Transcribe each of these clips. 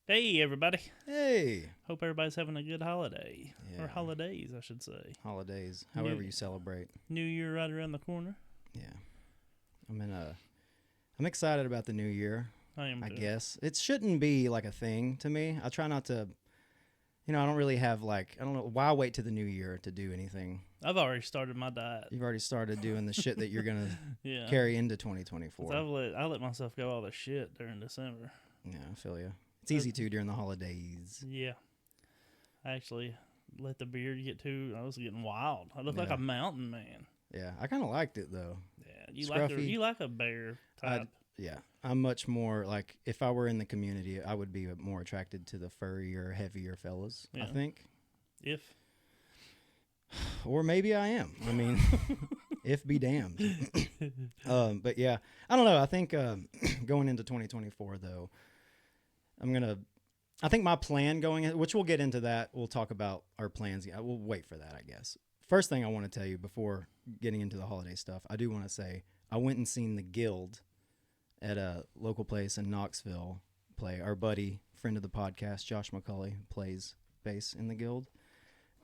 Hey, everybody. Hey. Hope everybody's having a good holiday. Yeah. Or holidays, I should say. Holidays, however you celebrate. New Year right around the corner. Yeah. I'm excited about the new year, I am I too. guess. It shouldn't be like a thing to me. I try not to, I don't really have I don't know, why wait to the new year to do anything? I've already started my diet. You've already started doing the shit that you're going to Yeah. carry into 2024. I let myself go all the shit during December. Yeah, I feel you. It's easy to during the holidays. Yeah. I actually let the beard get too, I was getting wild. I look like a mountain man. Yeah, I kind of liked it though. Yeah, you like a bear type. Yeah, I'm much more like, if I were in the community, I would be more attracted to the furrier, heavier fellas, I think. Or maybe I am. I mean, if be damned. But yeah, I don't know. I think going into 2024, though, I think my plan going in, which we'll get into that. We'll talk about our plans. Yeah, we'll wait for that, I guess. First thing I want to tell you before getting into the holiday stuff, I do want to say I went and seen the Guild at a local place in Knoxville play. Our buddy, friend of the podcast, Josh McCulley, plays bass in the Guild.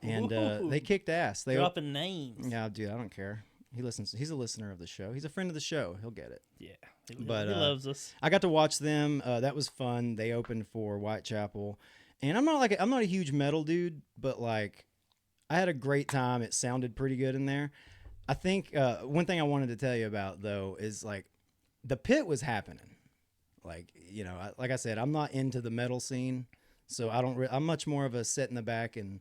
And they kicked ass. They dropping names. Yeah, dude, I don't care. He listens. He's a listener of the show. He's a friend of the show. He'll get it. Yeah, he loves us. I got to watch them. That was fun. They opened for Whitechapel, and I'm not a huge metal dude, but like, I had a great time. It sounded pretty good in there. I think one thing I wanted to tell you about though is like, the pit was happening. Like, like I said, I'm not into the metal scene, so I don't. I'm much more of a sit in the back and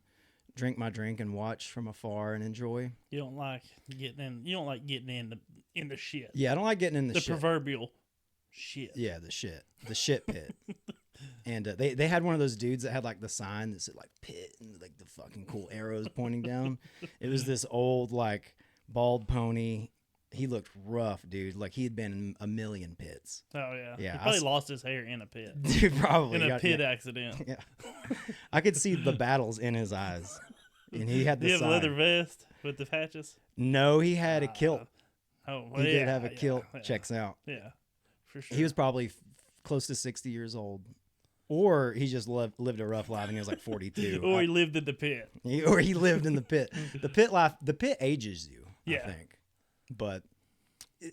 drink my drink and watch from afar and enjoy. You don't like getting in. You don't like getting in the shit. Yeah, I don't like getting in the shit. The proverbial shit. Yeah, the shit pit. And they had one of those dudes that had like the sign that said like pit and like the fucking cool arrows pointing down. It was this old like bald pony. He looked rough, dude. Like he had been in a million pits. Oh yeah. Yeah. He probably lost his hair in a pit. Dude, probably in a pit accident. Yeah. I could see the battles in his eyes. And he had the sign. You have a leather vest with the patches? No, he had a kilt. He did have a kilt. Yeah. Checks out. Yeah, for sure. He was probably close to 60 years old. Or he just lived a rough life and he was like 42. Or he lived in the pit. Or he lived in the pit. The pit ages you, I think. But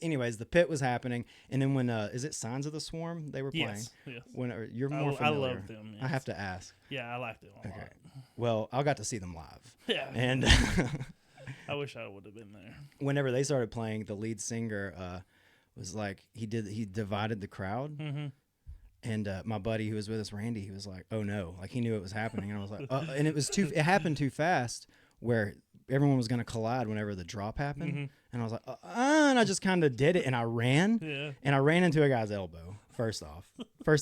anyways, the pit was happening. And then when, is it Signs of the Swarm they were playing? Yes. When you're more familiar. I love them. Yes. I have to ask. Yeah, I liked them a lot. Well, I got to see them live. Yeah. And I wish I would have been there. Whenever they started playing, the lead singer was like, he divided the crowd. Mm-hmm. And my buddy who was with us, Randy, he was like, "Oh no!" Like he knew it was happening, and I was like, and it happened too fast, where everyone was going to collide whenever the drop happened, and I was like, and I just kind of did it, and I ran, and I ran into a guy's elbow. First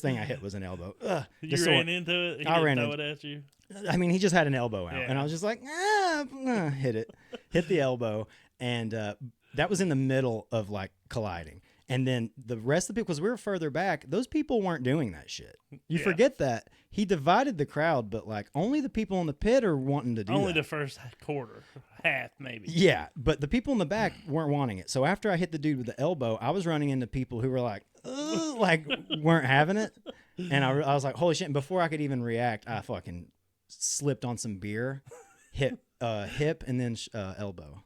thing I hit was an elbow. You ran into it. I ran into it at you. I mean, he just had an elbow out, and I was just like, hit the elbow, and that was in the middle of like colliding. And then the rest of the people, because we were further back, those people weren't doing that shit. You forget that. He divided the crowd, but like only the people in the pit are wanting to do only that. The first quarter, half maybe. Yeah, but the people in the back weren't wanting it. So after I hit the dude with the elbow, I was running into people who were like weren't having it. And I was like, holy shit. And before I could even react, I fucking slipped on some beer, hip, and then elbow.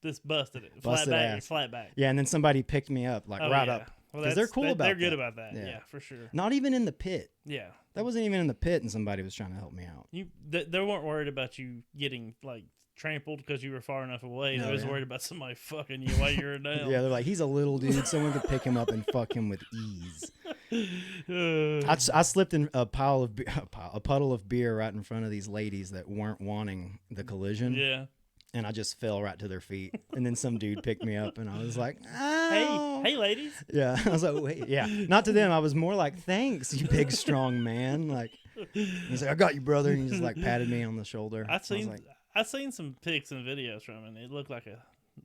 Just busted it. Flat back. Yeah, and then somebody picked me up, up. Well, because they're cool about that. They're good about that. Yeah, for sure. Not even in the pit. Yeah. That wasn't even in the pit, and somebody was trying to help me out. They weren't worried about you getting, like, trampled because you were far enough away. They was worried about somebody fucking you while you were down. Yeah, they're like, he's a little dude. Someone could pick him up and fuck him with ease. I slipped in a puddle of beer right in front of these ladies that weren't wanting the collision. Yeah. And I just fell right to their feet. And then some dude picked me up, and I was like, "Oh. Hey, ladies." Yeah. I was like, wait. Yeah. Not to them. I was more like, thanks, you big, strong man. Like, he's like, I got you, brother. And he just like patted me on the shoulder. I've seen some pics and videos from him, and it looked like a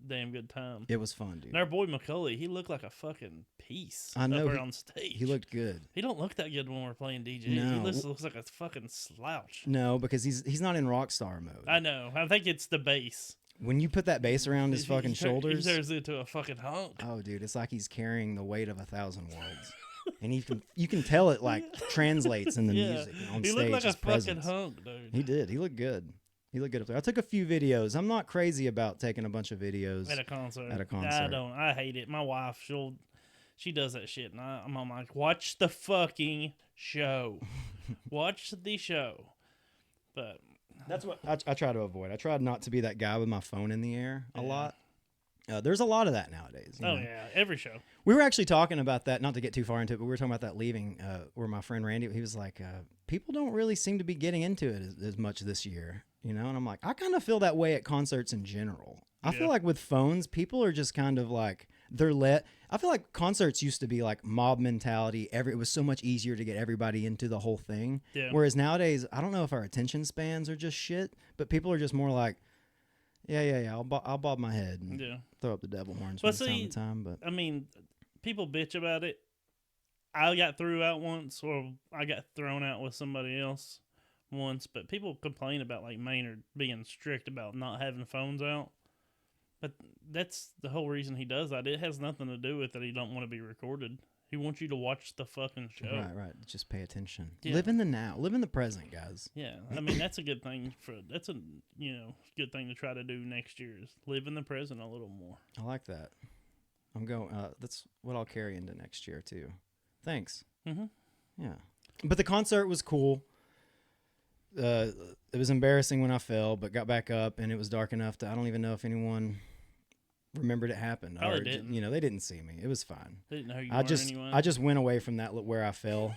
damn good time. It was fun, dude. And our boy McCulley, he looked like a fucking piece. I know. Up there on stage. He looked good. He don't look that good when we're playing DJ. No. He looks like a fucking slouch. No, because he's not in rock star mode. I know. I think it's the bass. When you put that bass around his fucking shoulders, he turns into a fucking hunk. Oh, dude, it's like he's carrying the weight of 1,000 worlds. and you can tell it like translates in the Yeah. music on He stage. looked like a his fucking presence. hunk, dude. He did. He looked good. He looked good up there. I took a few videos. I'm not crazy about taking a bunch of videos At a concert. At a concert. I don't. I hate it. My wife, she does that shit, and I'm like, watch the fucking show. Watch the show. But that's what I try to avoid. I try not to be that guy with my phone in the air a Yeah. lot. There's a lot of that nowadays. You know? yeah, every show. We were actually talking about that, not to get too far into it, but we were talking about that leaving, where my friend Randy, he was like, people don't really seem to be getting into it as much this year, you know? And I'm like, I kind of feel that way at concerts in general. I feel like with phones, people are just kind of like, I feel like concerts used to be like mob mentality. It was so much easier to get everybody into the whole thing. Yeah. Whereas nowadays, I don't know if our attention spans are just shit, but people are just more like, yeah. I'll bob my head and throw up the devil horns from time to time. But I mean, people bitch about it. I got threw out once, or I got thrown out with somebody else once. But people complain about like Maynard being strict about not having phones out. But that's the whole reason he does that. It has nothing to do with that he don't want to be recorded. He wants you to watch the fucking show. Right. Just pay attention. Yeah. Live in the now. Live in the present, guys. Yeah, I mean that's a good thing that's a good thing to try to do next year is live in the present a little more. I like that. I'm going. That's what I'll carry into next year too. Thanks. Mm-hmm. Yeah, but the concert was cool. It was embarrassing when I fell, but got back up, and it was dark enough to I don't even know if anyone remembered it happened. Probably didn't. They didn't see me. It was fine. They didn't know who you I were just anyway. I just went away from that where I fell,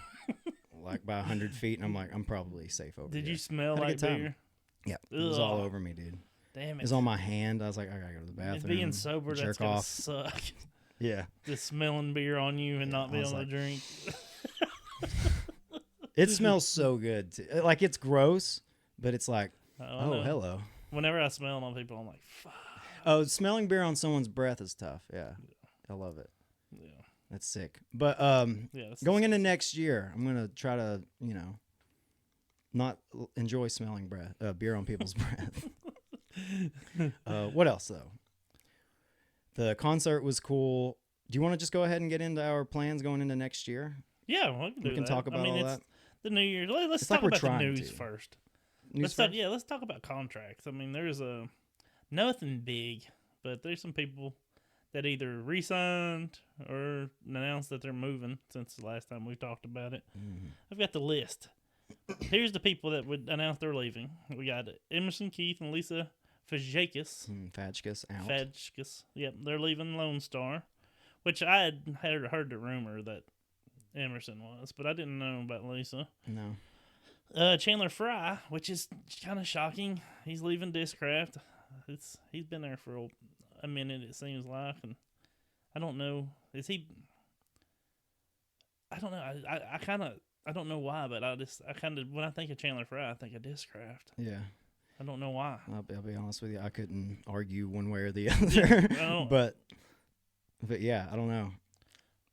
like by 100 feet, and I'm like, I'm probably safe over Did here. you smell Had a like good time. beer? Yeah, it was all over me, dude. Damn It it! was on my hand. I was like, I gotta go to the bathroom. Being sober, that's jerk gonna off. suck. Yeah, Just smelling beer on you and not I being was able like- to drink. it smells so good. Too. Like it's gross, but it's like, I oh, know. hello. Whenever I smell it on people, I'm like, fuck. Oh, smelling beer on someone's breath is tough. Yeah, I love it. Yeah. That's sick. But Yeah. That's going into next year, I'm gonna try to, not enjoy smelling beer on people's breath. What else though? The concert was cool. Do you want to just go ahead and get into our plans going into next year? Yeah, we can, do We can that. talk about all it's that. The New Year's. Let's It's talk like we're about the trying news to. first. News Let's talk about contracts. I mean, there's nothing big, but there's some people that either re-signed or announced that they're moving since the last time we talked about it. Mhm. I've got the list. Here's the people that would announce they're leaving. We got Emerson Keith and Lisa Fajakis. Fajkus out. Fajkus. Yep, they're leaving Lone Star, which I had heard the rumor that Emerson was, but I didn't know about Lisa. No. Chandler Fry, which is kind of shocking. He's leaving Discraft. He's been there for a minute, it seems like, and I don't know. Is he? I don't know. I don't know why, but when I think of Chandler Fry, I think of Discraft. Yeah. I don't know why. I'll be honest with you. I couldn't argue one way or the other. don't- but yeah, I don't know.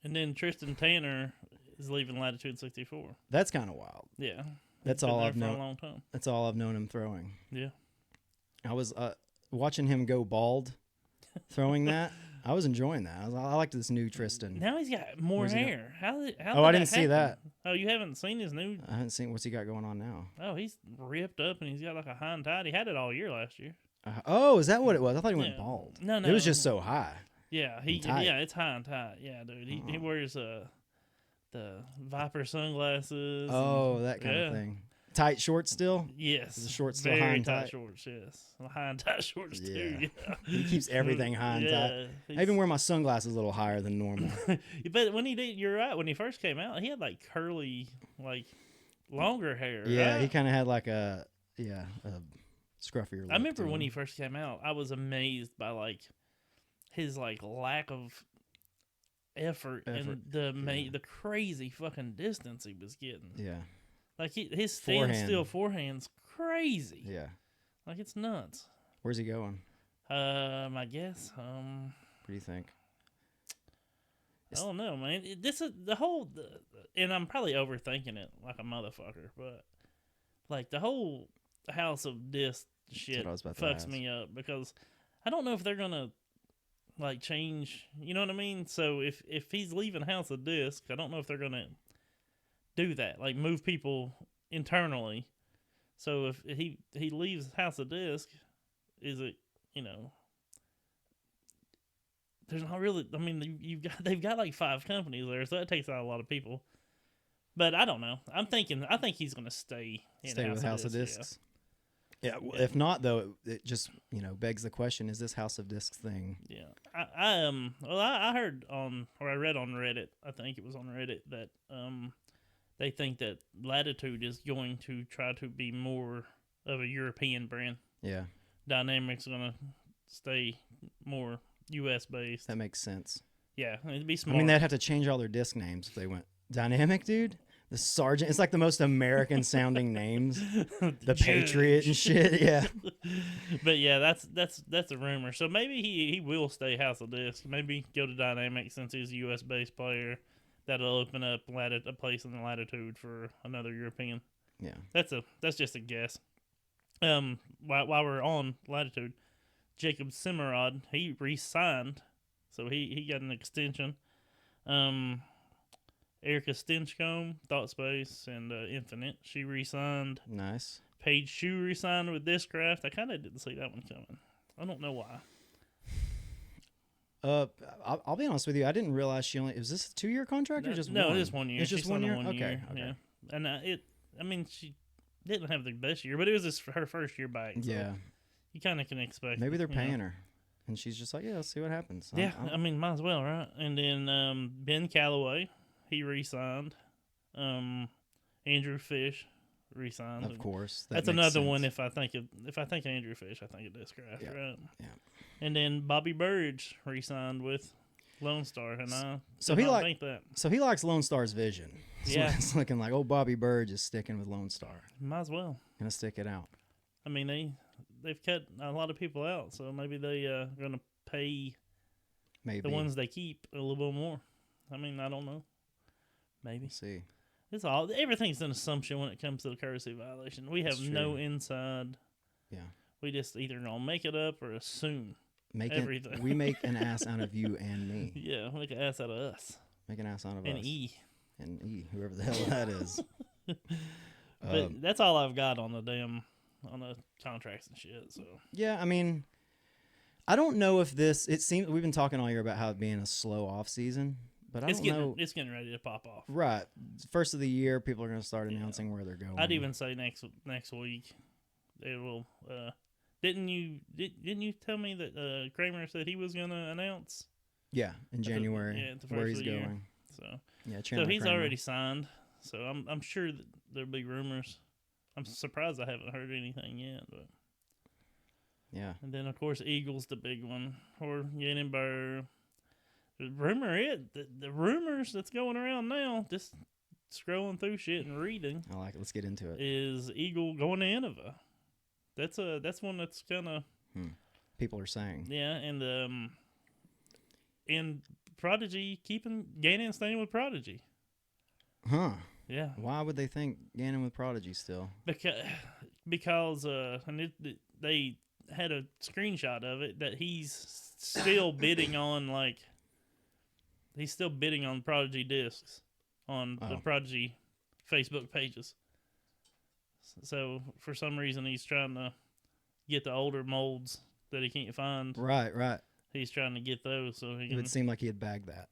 And then Tristan Tanner is leaving Latitude 64. That's kind of wild. Yeah, That's He's been all there I've for known. a long time. That's all I've known him throwing. Yeah. I was watching him go bald, throwing that. I was enjoying that. I liked this new Tristan. Now he's got more Where's he hair. How Oh, did I didn't see happen? that. Oh, you haven't seen his new? I haven't seen what's he got going on now. Oh, he's ripped up and he's got like a high and tight. He had it all year last year. Oh, is that what it was? I thought he went Yeah. bald. No, It was just so high. Yeah, and tight. it's high and tight. Yeah, dude. He wears the Viper sunglasses. Oh, that kind of thing. Tight shorts still? Yes. The shorts still very high and tight? shorts, yes. High and tight shorts too. Yeah. He keeps everything high and tight. I even wear my sunglasses a little higher than normal. But when he did, you're right. When he first came out, he had like curly, like longer hair. Yeah, right? he kind of had like a scruffier look I remember to when him. he first came out, I was amazed by like his like lack of effort. And the crazy fucking distance he was getting. Yeah, Like his Forehand. forehand's crazy. yeah. Like it's nuts. Where's he going? I guess. What do you think? I don't know, man. This is and I'm probably overthinking it like a motherfucker, but like the whole House of Disc shit what I was about to fucks ask. me up because I don't know if they're gonna like change. You know what I mean? So if he's leaving House of Disc, I don't know if they're gonna do that, like move people internally. So if he leaves House of Disc, is it, you know, there's not really. I mean, you've got they've got like 5 companies there, so that takes out a lot of people. But I don't know. I think he's gonna stay in Stay with House of Disc. Discs. Yeah. Yeah. If not, though, it just begs the question: is this House of Discs thing? Yeah. I heard on, or I read on Reddit. I think it was on Reddit that they think that Latitude is going to try to be more of a European brand. Yeah. Dynamic's gonna stay more U.S. based. That makes sense. Yeah, it'd be smart. I mean, they'd have to change all their disc names if they went Dynamic, dude. The Sergeant. It's like the most American sounding names. The Patriot and shit. Yeah. But yeah, that's a rumor. So maybe he will stay House of Disc. Maybe go to Dynamic since he's a U.S. based player. That'll open up a place in the Latitude for another European. Yeah. That's just a guess. While we're on Latitude, Jacob Simmerod, he re-signed, so he got an extension. Erica Stinchcomb, ThoughtSpace, and Infinite, she re-signed. Nice. Paige Shue re-signed with Discraft. I kind of didn't see that one coming. I don't know why. I'll be honest with you. I didn't realize she only. Was this a 2-year contract or just no? one? Just 1 year. It's just She's 1 year. on a 1 year. Okay. Yeah, and I mean, she didn't have the best year, but it was her first year back. So Yeah. you kind of can expect. Maybe they're you know. paying her, and she's just like, yeah, let's see what happens. Yeah, I mean, might as well, right? And then Ben Calloway, he re-signed. Andrew Fish re-signed. Of course, that's makes another sense. one. If I think Andrew Fish, I think of Discraft, right? Yeah. And then Bobby Burge re-signed with Lone Star, and I think that. So he likes Lone Star's vision. So Yeah. it's looking like Bobby Burge is sticking with Lone Star. Might as well. Gonna stick it out. I mean, they've cut a lot of people out, so maybe they gonna pay Maybe the ones they keep a little bit more. I mean, I don't know. Maybe. We'll see. It's everything's an assumption when it comes to the courtesy violation. We have That's no true. inside. Yeah. We just either gonna make it up or assume. Everything. We make an ass out of you and me. Yeah, make an ass out of us. Make an ass out of And us. And E, whoever the hell that is. But that's all I've got on the contracts and shit. So Yeah, I mean, I don't know if it seems we've been talking all year about how it being a slow off season, but I don't know. It's getting ready to pop off. Right, first of the year, people are going to start announcing where they're going. I'd even say next week they will. Didn't you tell me that Kramer said he was going to announce? Yeah, in January, at the first where of he's the year. going. So Yeah, so he's already signed. So I'm sure that there'll be rumors. I'm surprised I haven't heard anything yet, but Yeah. and then of course Eagles the big one, or Yannenberg. The rumors that's going around now, just scrolling through shit and reading, I like it. Let's get into it. is Eagle going to Innova. That's one that's kind of People are saying. yeah, and Prodigy keeping Gannon staying with Prodigy. Huh. Yeah, Why would they think Gannon with Prodigy still? because they had a screenshot of it that he's still bidding on he's still bidding on Prodigy discs on the Prodigy Facebook pages. So for some reason he's trying to get the older molds that he can't find. Right. He's trying to get those so he It can. would seem like he had bagged that.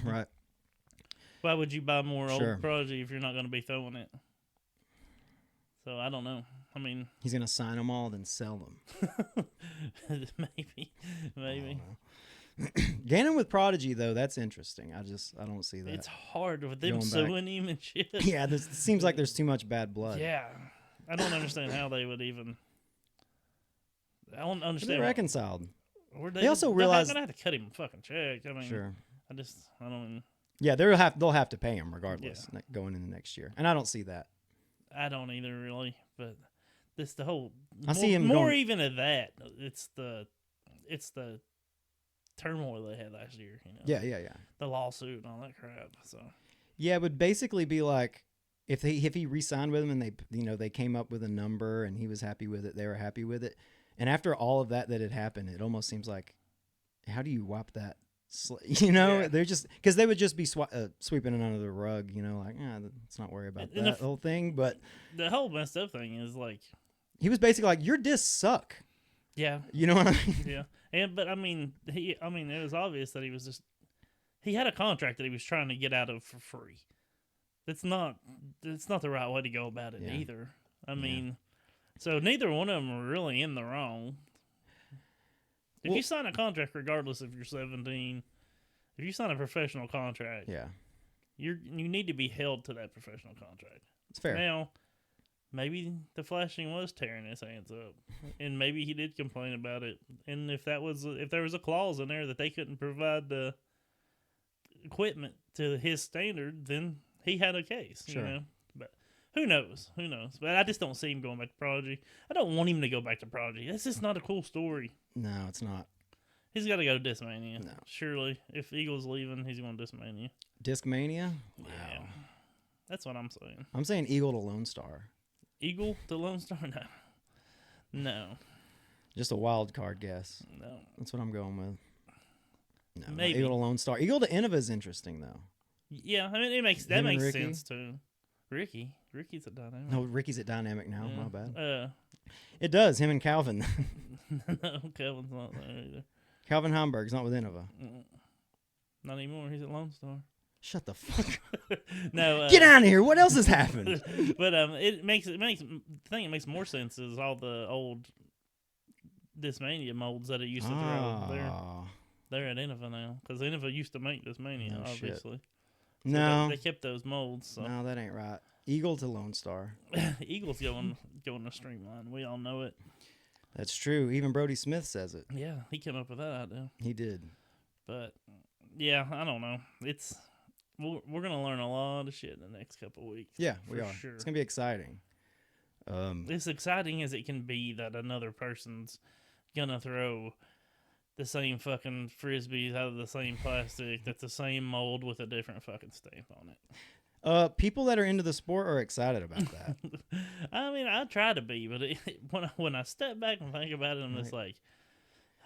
Right. Why would you buy more Sure. old Prodigy if you're not going to be throwing it? So I don't know. I mean, He's going to sign them all, then sell them. maybe. I don't know. Gannon with Prodigy, though, that's interesting. I don't see that. It's hard with them Going back. suing him and shit. Yeah, it seems like there's too much bad blood. Yeah, I don't understand how they would even. I don't They're understand. reconciled. They also they're realize- gonna have to cut him a fucking check. I mean, Sure. I don't. Yeah, they'll have to pay him regardless going into next year, and I don't see that. I don't either really, but this the whole. I see him more going- even of that. It's the turmoil they had last year. You know. Yeah. The lawsuit and all that crap. So. Yeah, it would basically be like if he re-signed with him and they came up with a number and he was happy with it, they were happy with it, and after all of that had happened, it almost seems like how do you wipe that? You know, Yeah. they're just because they would just be sweeping it under the rug. You know, like let's not worry about And that whole thing. But the whole messed up thing is like, he was basically like, your discs suck. yeah, You know what I mean? yeah, but I mean, it was obvious that he had a contract that he was trying to get out of for free. That's not the right way to go about it Yeah. either. I mean, so neither one of them are really in the wrong. If you sign a contract, regardless if you're 17, if you sign a professional contract, Yeah, you need to be held to that professional contract. it's fair. Now, maybe the flashing was tearing his hands up, and maybe he did complain about it. And if there was a clause in there that they couldn't provide the equipment to his standard, then he had a case. Sure. You know, but who knows? Who knows? But I just don't see him going back to Prodigy. I don't want him to go back to Prodigy. That's just not a cool story. No, it's not. He's got to go to Discmania. No. Surely, if Eagle's leaving, he's going to Discmania. Discmania? Wow. Yeah, that's what I'm saying. I'm saying Eagle to Lone Star. Eagle to Lone Star? No. Just a wild card guess. No. That's what I'm going with. No, Maybe. Eagle to Lone Star. Eagle to Innova is interesting though. Yeah, I mean that Him and makes Ricky? sense too. Ricky's a dynamic. No, Ricky's at Dynamic now. Yeah. My bad. Uh, It does. Him and Calvin. no, Kevin's not there either. Calvin Hamburg's not with Innova. Not anymore. He's at Lone Star. Shut the fuck up. No, Get out of here. What else has happened? But it makes the thing that makes more sense is all the old Discmania molds that it used to throw. They're at Innova now because Innova used to make Discmania, No shit. obviously. So No. they kept those molds. So. No, that ain't right. Eagle to Lone Star. Eagles going to Streamline. We all know it. That's true. Even Brody Smith says it. Yeah, he came up with that idea. He did. But yeah, I don't know. We're gonna learn a lot of shit in the next couple of weeks. Yeah, we for are. Sure. It's gonna be exciting. As exciting as it can be that another person's gonna throw the same fucking frisbees out of the same plastic that's the same mold with a different fucking stamp on it. People that are into the sport are excited about that. I mean, I try to be, but when I step back and think about it, I'm just like,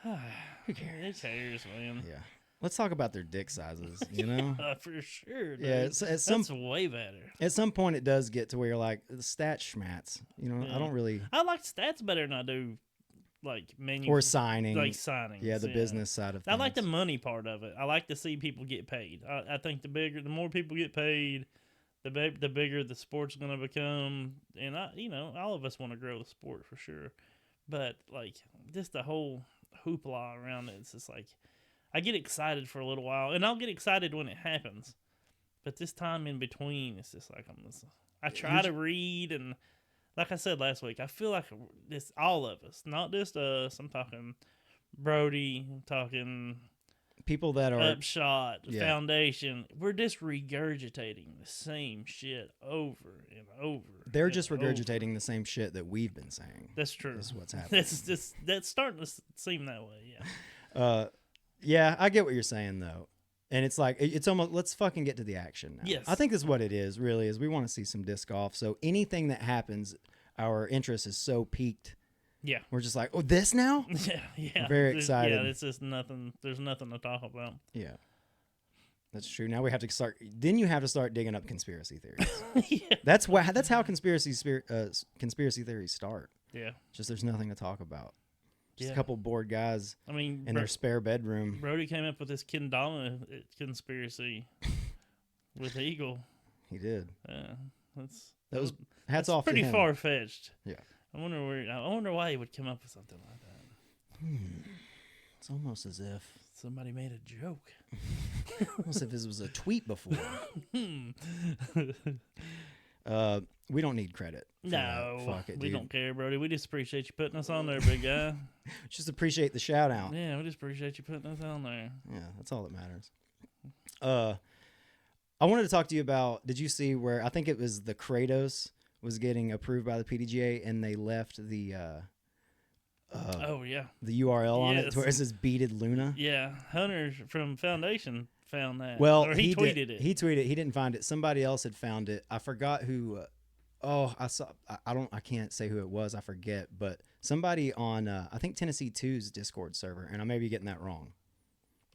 Who cares? Who cares, man? Yeah. Let's talk about their dick sizes, you know? For sure, dude. Yeah, That's way better. At some point it does get to where you're like, the stat schmats. You know, Yeah. I don't really... I like stats better than I do, like, menu. Or signing. Like signings. Yeah, the business side of things. I like the money part of it. I like to see people get paid. I think the more people get paid, the bigger the sport's going to become. And, all of us want to grow the sport for sure. But, like, just the whole hoopla around it, it's just like... I get excited for a little while, and I'll get excited when it happens. But this time in between, it's just like I try to read, and like I said last week, I feel like it's all of us, not just us. I'm talking Brody, I'm talking people that are Upshot, Foundation. We're just regurgitating the same shit over and over. They're just regurgitating the same shit that we've been saying. That's true. That's what's happening. That's starting to seem that way. Yeah. Yeah, I get what you're saying though. And it's like, it's almost, let's fucking get to the action now. Yes. I think this is what it is, really, is we want to see some disc golf. So anything that happens, our interest is so piqued. Yeah. We're just like, oh, this now? Yeah. Very excited. Yeah, it's just nothing. There's nothing to talk about. Yeah. That's true. Now we have to start, then you have to start digging up conspiracy theories. Yeah. That's how conspiracy theories start. Yeah. Just there's nothing to talk about. Just Yeah. a couple bored guys I mean, in their spare bedroom. Brody came up with this Kendama conspiracy with Eagle. He did. That was Hats off to pretty him. far fetched. Yeah. I wonder why he would come up with something like that. It's almost as if Somebody made a joke. almost if this was a tweet before. We don't need credit. For No, that. Fuck it, we dude. don't care, Brody. We just appreciate you putting us on there, big guy. Just appreciate the shout out. Yeah, we just appreciate you putting us on there. Yeah, that's all that matters. I wanted to talk to you about, did you see where, I think it was the Kratos was getting approved by the PDGA and they left the Oh yeah, the URL on it Yes. to where it says Beaded Luna? yeah. Hunter from Foundation found that. Well, or he tweeted it. He tweeted. He didn't find it. Somebody else had found it. I forgot who. I saw. I can't say who it was. I forget. But somebody on I think Tennessee 2's Discord server, and I may be getting that wrong.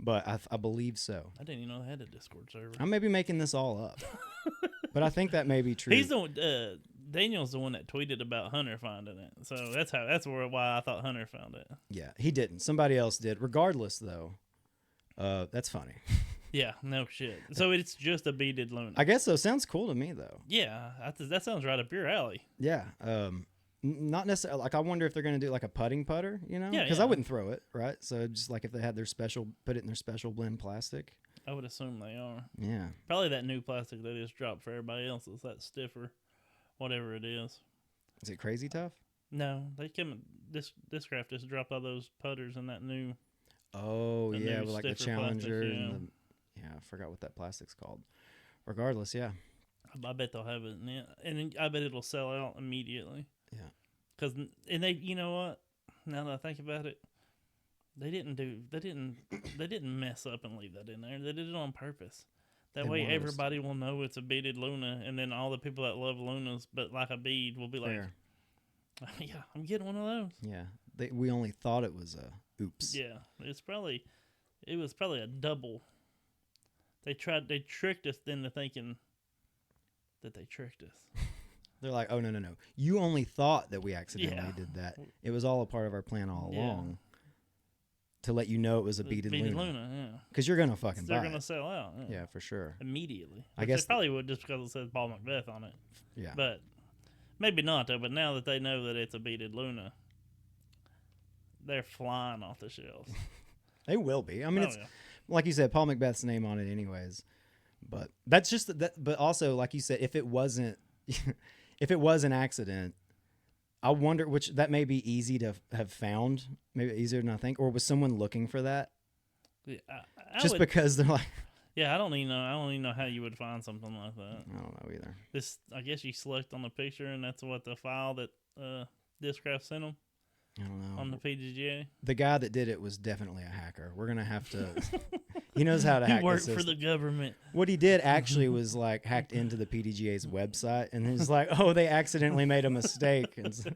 but I believe so. I didn't even know they had a Discord server. I may be making this all up, but I think that may be true. He's the one, Daniel's the one that tweeted about Hunter finding it, so why I thought Hunter found it. Yeah, he didn't. Somebody else did. Regardless, though, that's funny. Yeah, no shit. So it's just a beaded Luna. I guess so. Sounds cool to me, though. Yeah, that sounds right up your alley. Yeah. Not necessarily. Like, I wonder if they're going to do like a putting putter, you know? Yeah, Because yeah. I wouldn't throw it, right? So just like if they had their special, put it in their special blend plastic. I would assume they are. Yeah. Probably that new plastic they just dropped for everybody else is that stiffer, whatever it is. Is it crazy tough? No, they come. Discraft just dropped all those putters in that new. Oh, The yeah, new with like the stiffer plastic, Challenger yeah. and the, yeah, I forgot what that plastic's called. Regardless, yeah. I bet they'll have it, and then I bet it'll sell out immediately. Yeah. Cause they, you know what? Now that I think about it, they didn't mess up and leave that in there. They did it on purpose. That They way, want us to. everybody will know it's a beaded Luna, and then all the people that love Lunas but like a bead will be Fair. like, "Yeah, I'm getting one of those." Yeah. We only thought it was a oops. Yeah, it was probably a double. They tricked us into thinking that they tricked us. They're like, oh, no. You only thought that we accidentally Yeah. did that. It was all a part of our plan all Yeah. along to let you know it was a beaded Luna. Yeah. Because you're going to fucking They're buy gonna it. sell out. Yeah, for sure. Immediately. I Which guess they probably would just because it says Paul Macbeth on it. Yeah. But maybe not though. But now that they know that it's a beaded Luna, they're flying off the shelves. They will be. I mean, Oh, it's yeah. like you said, Paul Macbeth's name on it anyways. But that's just that. But also, like you said, if it wasn't, if it was an accident, I wonder, which that may be easy to have found, maybe easier than I think, or was someone looking for that? Yeah, I Just would, because they're like, yeah, I don't even know how you would find something like that. I don't know either. I guess you select on the picture, and that's what the file that Discraft sent them I don't know. on the PGA. The guy that did it was definitely a hacker. We're gonna have to. He knows how to hack. He worked the for the government. What he did actually was like hacked into the PDGA's website, and he's like, "Oh, they accidentally made a mistake." And so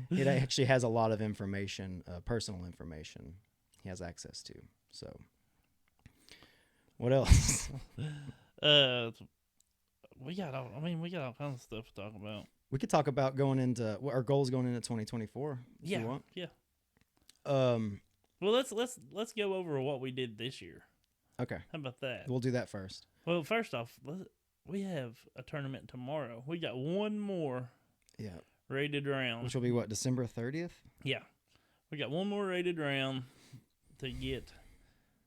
it actually has a lot of information, personal information, he has access to. So, what else? We got all kinds of stuff to talk about. We could talk about going into what our goals going into 2024. If you want. Yeah. Um. Well, let's go over what we did this year. Okay. How about that? We'll do that first. Well, first off, we have a tournament tomorrow. We got one more Yeah. rated round. Which will be what, December 30th? Yeah, we got one more rated round to get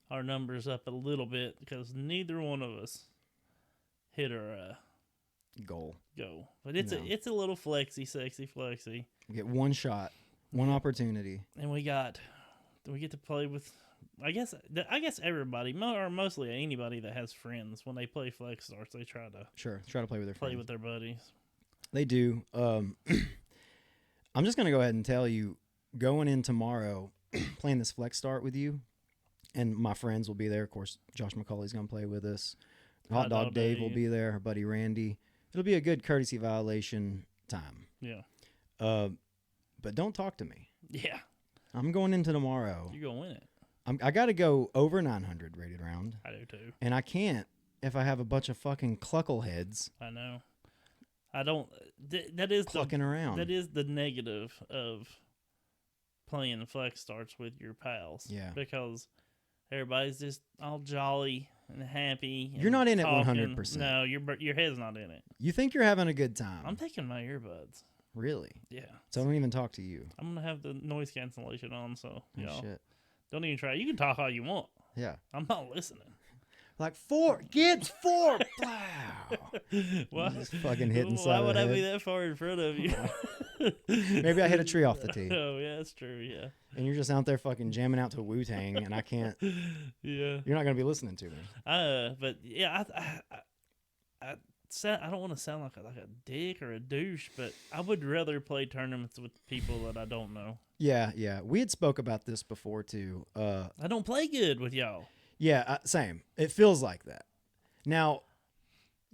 our numbers up a little bit because neither one of us hit our Goal. goal. But it's No. a little flexy, sexy flexy, We get one shot, one opportunity. and we get to play with. I guess everybody, or mostly anybody that has friends, when they play Flex Starts, they try to Sure. Try to play with their play friends. with their buddies. They do. I'm just going to go ahead and tell you, going in tomorrow, playing this Flex Start with you, and my friends will be there. Of course, Josh McCauley's going to play with us. Hot Dog Dave will be there. Our buddy Randy. It'll be a good courtesy violation time. Yeah. But don't talk to me. Yeah. I'm going into tomorrow. You're going to win it. I got to go over 900 rated round. I do too. And I can't if I have a bunch of fucking cluckleheads I know. I don't. That is clucking around. That is the negative of playing Flex Starts with your pals. Yeah. Because everybody's just all jolly and happy. You're and not in it talking. 100%. No, your head's not in it. You think you're having a good time. I'm taking my earbuds. Really? Yeah. So I don't even talk to you. I'm gonna have the noise cancellation on, so Oh, y'all shit. don't even try. You can talk all you want. Yeah. I'm not listening. Like 4 kids, 4. Wow. Why? Just fucking hitting Why side of would the I be head. that far in front of you? Maybe I hit a tree off the tee. Oh yeah, that's true. Yeah. And you're just out there fucking jamming out to Wu-Tang, and I can't. Yeah. You're not gonna be listening to me. But yeah, I don't want to sound like a dick or a douche, but I would rather play tournaments with people that I don't know. Yeah. We had spoke about this before too. I don't play good with y'all. Yeah, same. It feels like that. Now,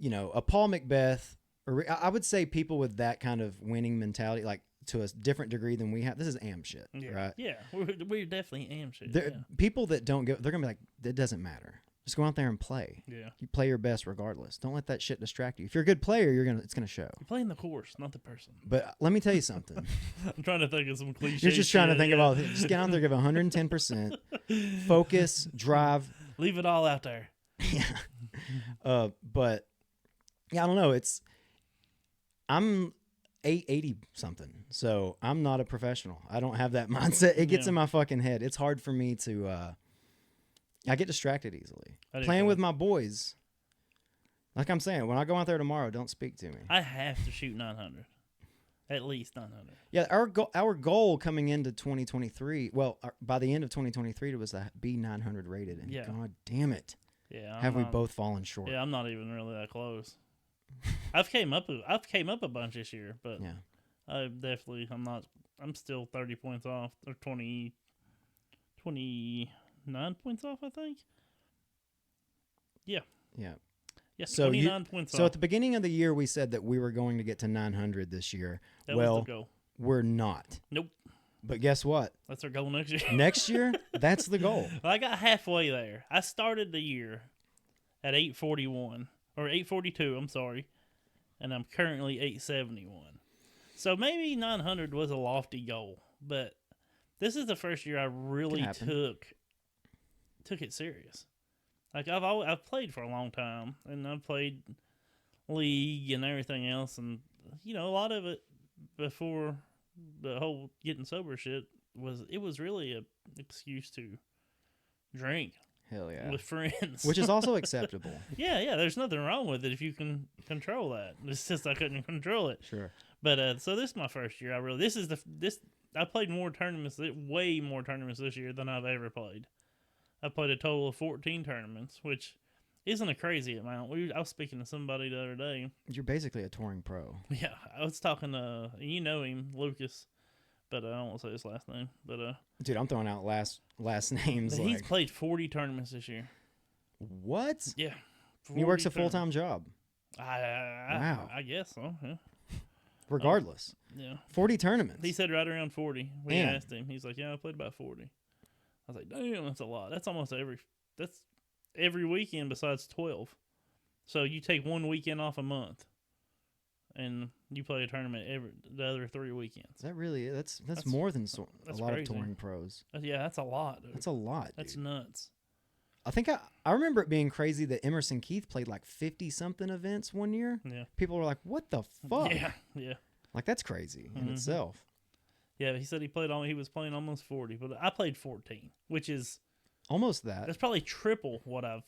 a Paul Macbeth, or I would say people with that kind of winning mentality, like to a different degree than we have. This is am shit, Yeah. right? Yeah, we're definitely am shit. There, Yeah. people that don't go, they're gonna be like, it doesn't matter. Just go out there and play. Yeah. You play your best regardless. Don't let that shit distract you. If you're a good player, it's gonna show. You're playing the course, not the person. But let me tell you something. I'm trying to think of some cliches. You're just trying to think about just get out there, give 110%, focus, drive. Leave it all out there. Yeah. But yeah, I don't know. I'm 880 something, so I'm not a professional. I don't have that mindset. It gets in my fucking head. It's hard for me to. I get distracted easily. Playing with my boys. Like I'm saying, when I go out there tomorrow, don't speak to me. I have to shoot 900. At least 900. Yeah, our goal coming into 2023, by the end of 2023, it was to be 900 rated. And God damn it. Yeah. Have we both fallen short? Yeah, I'm not even really that close. I've came up a bunch this year, but I'm still 30 points off, or 29 points off, I think. Yeah. Yeah. Yeah, so 29 points off. So at the beginning of the year, we said that we were going to get to 900 this year. That was the goal. We're not. Nope. But guess what? That's our goal next year. Next year, that's the goal. Well, I got halfway there. I started the year at 841, or 842, I'm sorry, and I'm currently 871. So maybe 900 was a lofty goal, but this is the first year I really took it serious. Like I've played for a long time, and I've played league and everything else, and a lot of it before the whole getting sober shit was really a excuse to drink. Hell yeah. With friends, which is also acceptable. Yeah. There's nothing wrong with it if you can control that. It's just I couldn't control it. Sure. But so this is my first year. I played more tournaments, way more tournaments this year than I've ever played. I played a total of 14 tournaments, which isn't a crazy amount. I was speaking to somebody the other day. You're basically a touring pro. Yeah, I was talking to, him, Lucas, but I don't want to say his last name. But dude, I'm throwing out last names. He's played 40 tournaments this year. What? Yeah. He works a full-time job. Wow. I guess so. Yeah. Regardless. Yeah. 40 tournaments. He said right around 40. We asked him. He's like, yeah, I played about 40. I was like, damn, that's a lot. That's almost every weekend besides 12. So you take one weekend off a month, and you play a tournament the other 3 weekends. Is that really? That's more than a lot crazy. Of touring pros. Yeah, that's a lot. Dude. That's a lot. That's dude. Nuts. I think I remember it being crazy that Emerson Keith played like 50-something events one year. Yeah. People were like, what the fuck? Yeah. Like, that's crazy in itself. Yeah, he said he was playing almost 40, but I played 14, which is almost that. That's probably triple what I've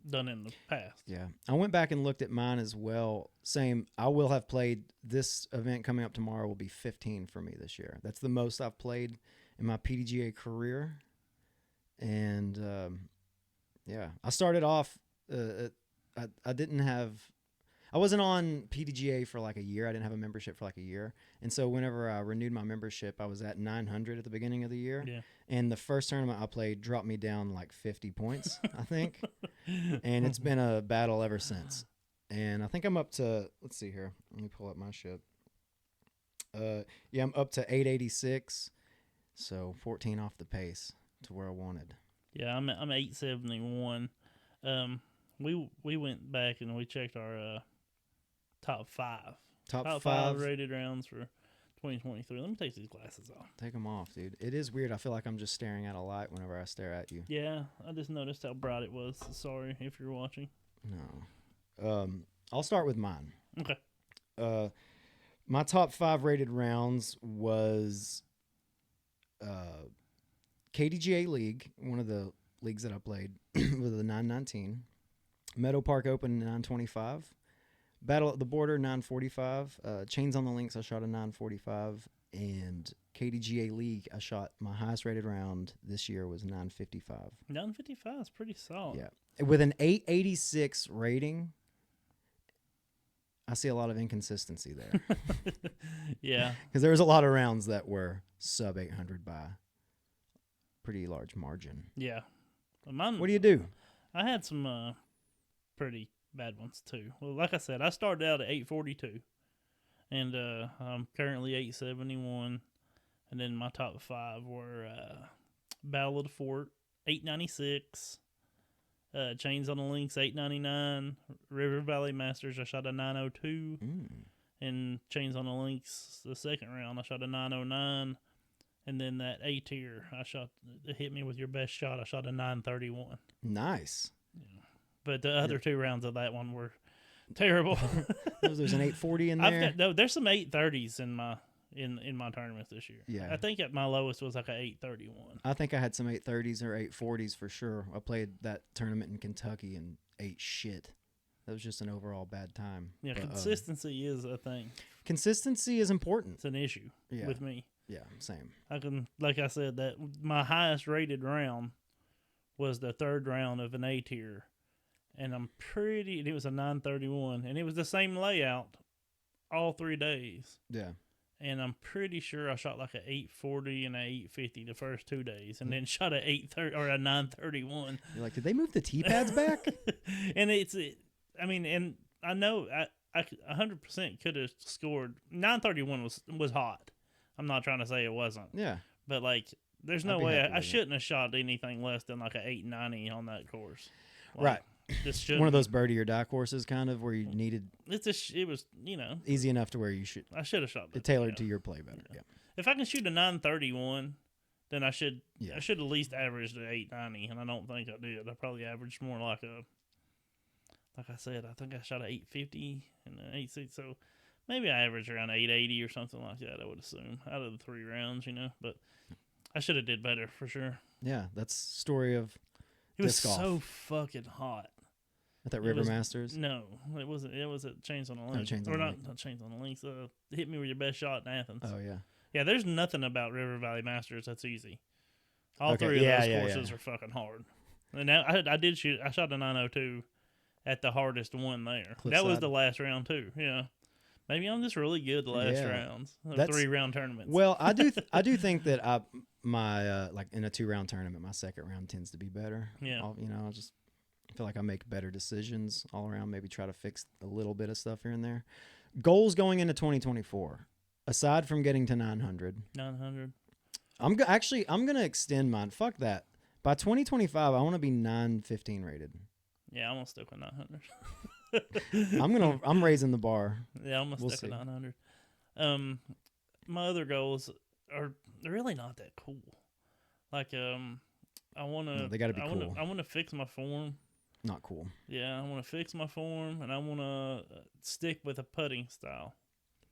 done in the past. Yeah. I went back and looked at mine as well. Same. I will have played this event coming up tomorrow will be 15 for me this year. That's the most I've played in my PDGA career. And yeah, I started off I wasn't on PDGA for like a year. I didn't have a membership for like a year. And so whenever I renewed my membership, I was at 900 at the beginning of the year. Yeah. And the first tournament I played dropped me down like 50 points, I think. And it's been a battle ever since. And I think I'm up to, let's see here. Let me pull up my shit. Yeah, I'm up to 886. So 14 off the pace to where I wanted. Yeah, I'm 871. We went back and we checked our top five. Top five rated rounds for 2023. Let me take these glasses off. Take them off, dude. It is weird. I feel like I'm just staring at a light whenever I stare at you. Yeah, I just noticed how bright it was. Sorry if you're watching. No. I'll start with mine. Okay. My top 5 rated rounds was KDGA League, one of the leagues that I played, with a 919. Meadow Park Open 925. Battle at the Border 945. Chains on the Links I shot a 945. And KDGA League I shot my highest rated round this year was 955. 955 is pretty solid. Yeah. With an 886 rating, I see a lot of inconsistency there. Yeah. Because there was a lot of rounds that were sub 800 by pretty large margin. Yeah. Mine, what do you do? I had some pretty bad ones too. Well, like I said, I started out at 842, and I'm currently 871. And then my top 5 were Battle of the Fort 896, Chains on the Links 899, River Valley Masters I shot a 902, and Chains on the Links the second round I shot a 909, and then that A tier I shot hit me with your best shot I shot a 931. Nice. Yeah. But the other 2 rounds of that one were terrible. There's an 840 in there. There's some 830s in my tournaments this year. Yeah. I think at my lowest was like a 831. I think I had some 830s or 840s for sure. I played that tournament in Kentucky and ate shit. That was just an overall bad time. Yeah, but, consistency is a thing. Consistency is important. It's an issue with me. Yeah, same. Like I said, that my highest rated round was the 3rd round of an A tier, and it was a 931, and it was the same layout all 3 days. Yeah. And I'm pretty sure I shot like an 840 and an 850 the first 2 days, and then shot an 830 or a 931. You're like, did they move the tee pads back? And and I know I 100% could have scored. 931 was hot. I'm not trying to say it wasn't. Yeah. But like, there's no way I shouldn't have shot anything less than like an 890 on that course. Like, right. One of those birdie or die courses, kind of where you needed. It was easy enough to where you should. I should have shot it tailored to your play better. Yeah. If I can shoot a 931, then I should at least average the 890, and I don't think I did. I probably averaged more like I said, I think I shot an 850 and an 860, so maybe I averaged around 880 or something like that. I would assume out of the 3 rounds, but I should have did better for sure. Yeah, that's story of. It was so fucking hot. At that River Masters? No, it wasn't. It was at Chains on the Links. Not Chains on the Links. Hit me with your best shot in Athens. Oh, yeah. Yeah, there's nothing about River Valley Masters that's easy. All 3 of those courses are fucking hard. And now I shot a 902 at the hardest one there. That was the last round, too. Yeah. Maybe I'm just really good the last rounds. 3-round tournaments. Well, I do think that my like in a 2-round tournament, my second round tends to be better. Yeah. I just feel like I make better decisions all around. Maybe try to fix a little bit of stuff here and there. Goals going into 2024, aside from getting to 900. 900. I'm going to extend mine. Fuck that. By 2025, I want to be 915 rated. Yeah, I'm gonna stick with 900. I'm raising the bar. Yeah, I'm gonna stick with 900. My other goals they're really not that cool. Like I wanna. They gotta be cool. I wanna fix my form. Not cool. Yeah, I wanna fix my form, and I wanna stick with a putting style.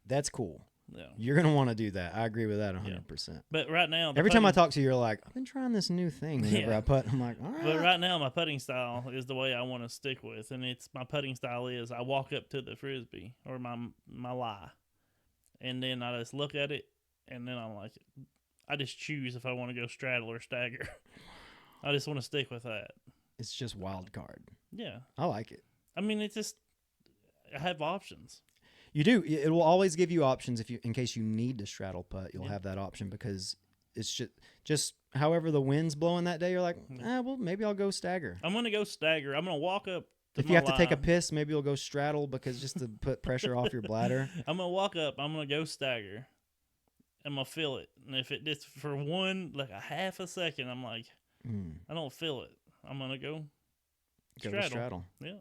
That's cool. Yeah, you're gonna want to do that. I agree with that 100%. But right now, every time I talk to you, you're like, I've been trying this new thing. Whenever I putt, I'm like, all right. But right now, my putting style is the way I want to stick with, and my putting style is I walk up to the frisbee or my lie, and then I just look at it, and then I'm like, I just choose if I want to go straddle or stagger. I just want to stick with that. It's just wild card. Yeah, I like it. I mean, it's just I have options. You do. It will always give you options in case you need to straddle putt. You'll have that option because it's just however the wind's blowing that day. You're like, well, maybe I'll go stagger. I'm gonna go stagger. I'm gonna walk up. If you have to take a piss, maybe you'll go straddle because just to put pressure off your bladder. I'm gonna walk up. I'm gonna go stagger. I'm gonna feel it, and if it just for a half a second, I'm like, I don't feel it. I'm gonna go straddle. Yeah.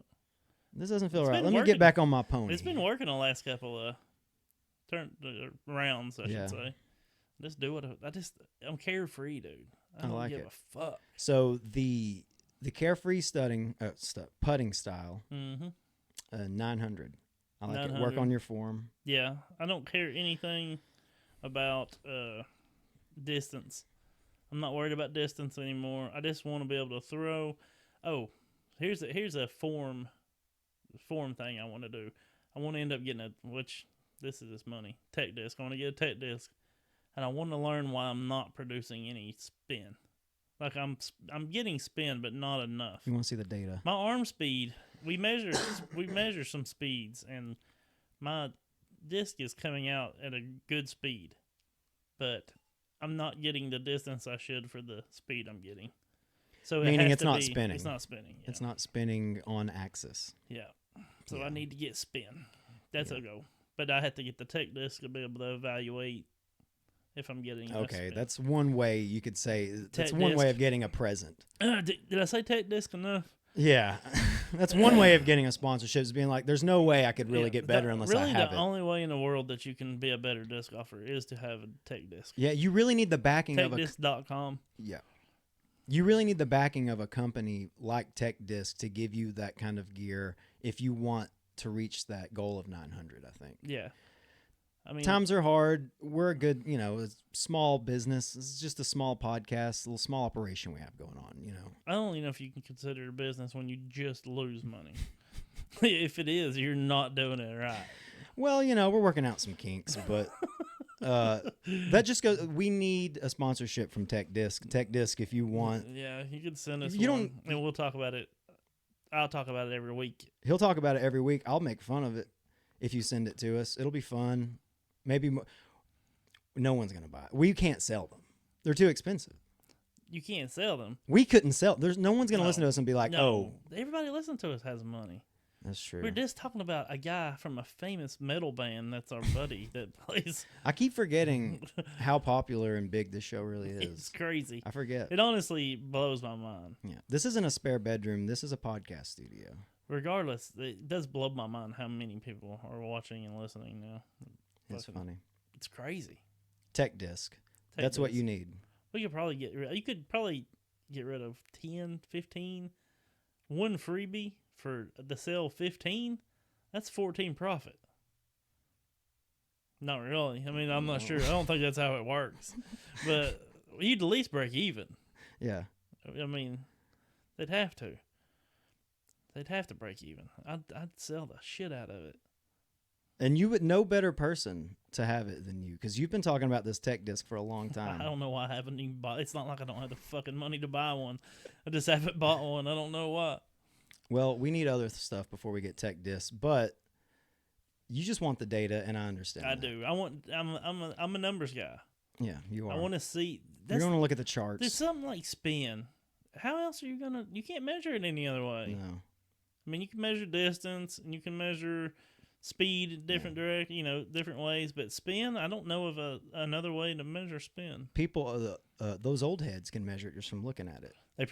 This doesn't feel right. Let me get back on my pony. It's been working the last couple of rounds, I should say. Just do it. I'm carefree, dude. I don't give a fuck. So the carefree putting style, 900. I like 900. It. Work on your form. Yeah, I don't care anything about distance. I'm not worried about distance anymore. I just want to be able to throw. Oh, here's a form thing I want to do. I want to end up getting this is money, tech disc. I want to get a tech disc, and I want to learn why I'm not producing any spin. Like I'm getting spin, but not enough. You want to see the data? My arm speed. We measure some speeds, and my disc is coming out at a good speed, but I'm not getting the distance I should for the speed I'm getting. So meaning it's not spinning. It's not spinning. Yeah. It's not spinning on axis. Yeah. So I need to get spin. That's a goal. but I have to get the tech disc to be able to evaluate if I'm getting Okay, that's one way you could say. That's Tech one way disc. of getting a present. Did I say tech disc enough? Yeah, that's one way of getting a sponsorship is being like, there's no way I could really Yeah, get better unless I have the it. only way in the world that you can be a better disc offer is to have a tech disc. Yeah, you really need the backing of a TechDisc.com. Yeah. You really need the backing of a company like Tech Disc to give you that kind of gear if you want to reach that goal of 900, I think. Yeah. I mean, times are hard. We're a good, small business. This is just a small podcast, a little small operation we have going on, I don't even know if you can consider it a business when you just lose money. If it is, you're not doing it right. Well, we're working out some kinks, but that just goes. We need a sponsorship from Tech Disc. Tech Disc, if you want. Yeah, you could send us You one, and we'll talk about it. I'll talk about it every week. He'll talk about it every week. I'll make fun of it if you send it to us. It'll be fun. Maybe no one's going to buy it. We can't sell them. They're too expensive. You can't sell them. We couldn't sell. There's no one's going to listen to us and be like, "Oh, everybody listening to us has money." That's true. We're just talking about a guy from a famous metal band that's our buddy that plays. I keep forgetting how popular and big this show really is. It's crazy. I forget. It honestly blows my mind. Yeah. This isn't a spare bedroom. This is a podcast studio. Regardless, it does blow my mind how many people are watching and listening now. It's funny. It's crazy. Tech Disc. That's what you need. We could probably get rid of 10, 15. One freebie for the sale 15. That's 14 profit. Not really. I mean, I'm not sure. I don't think that's how it works. But you'd at least break even. Yeah. I mean, they'd have to. They'd have to break even. I'd sell the shit out of it. And you would no better person to have it than you, because you've been talking about this Tech Disc for a long time. I don't know why I haven't even bought. It's not like I don't have the fucking money to buy one. I just haven't bought one. I don't know why. Well, we need other stuff before we get Tech Disc, but you just want the data, and I understand. I do. I'm a numbers guy. Yeah, you are. I want to see. You're going to look at the charts. There's something like spin. How else are you gonna? You can't measure it any other way. No. I mean, you can measure distance and you can measure speed in different different ways. But spin, I don't know of another way to measure spin. People, those old heads can measure it just from looking at it. They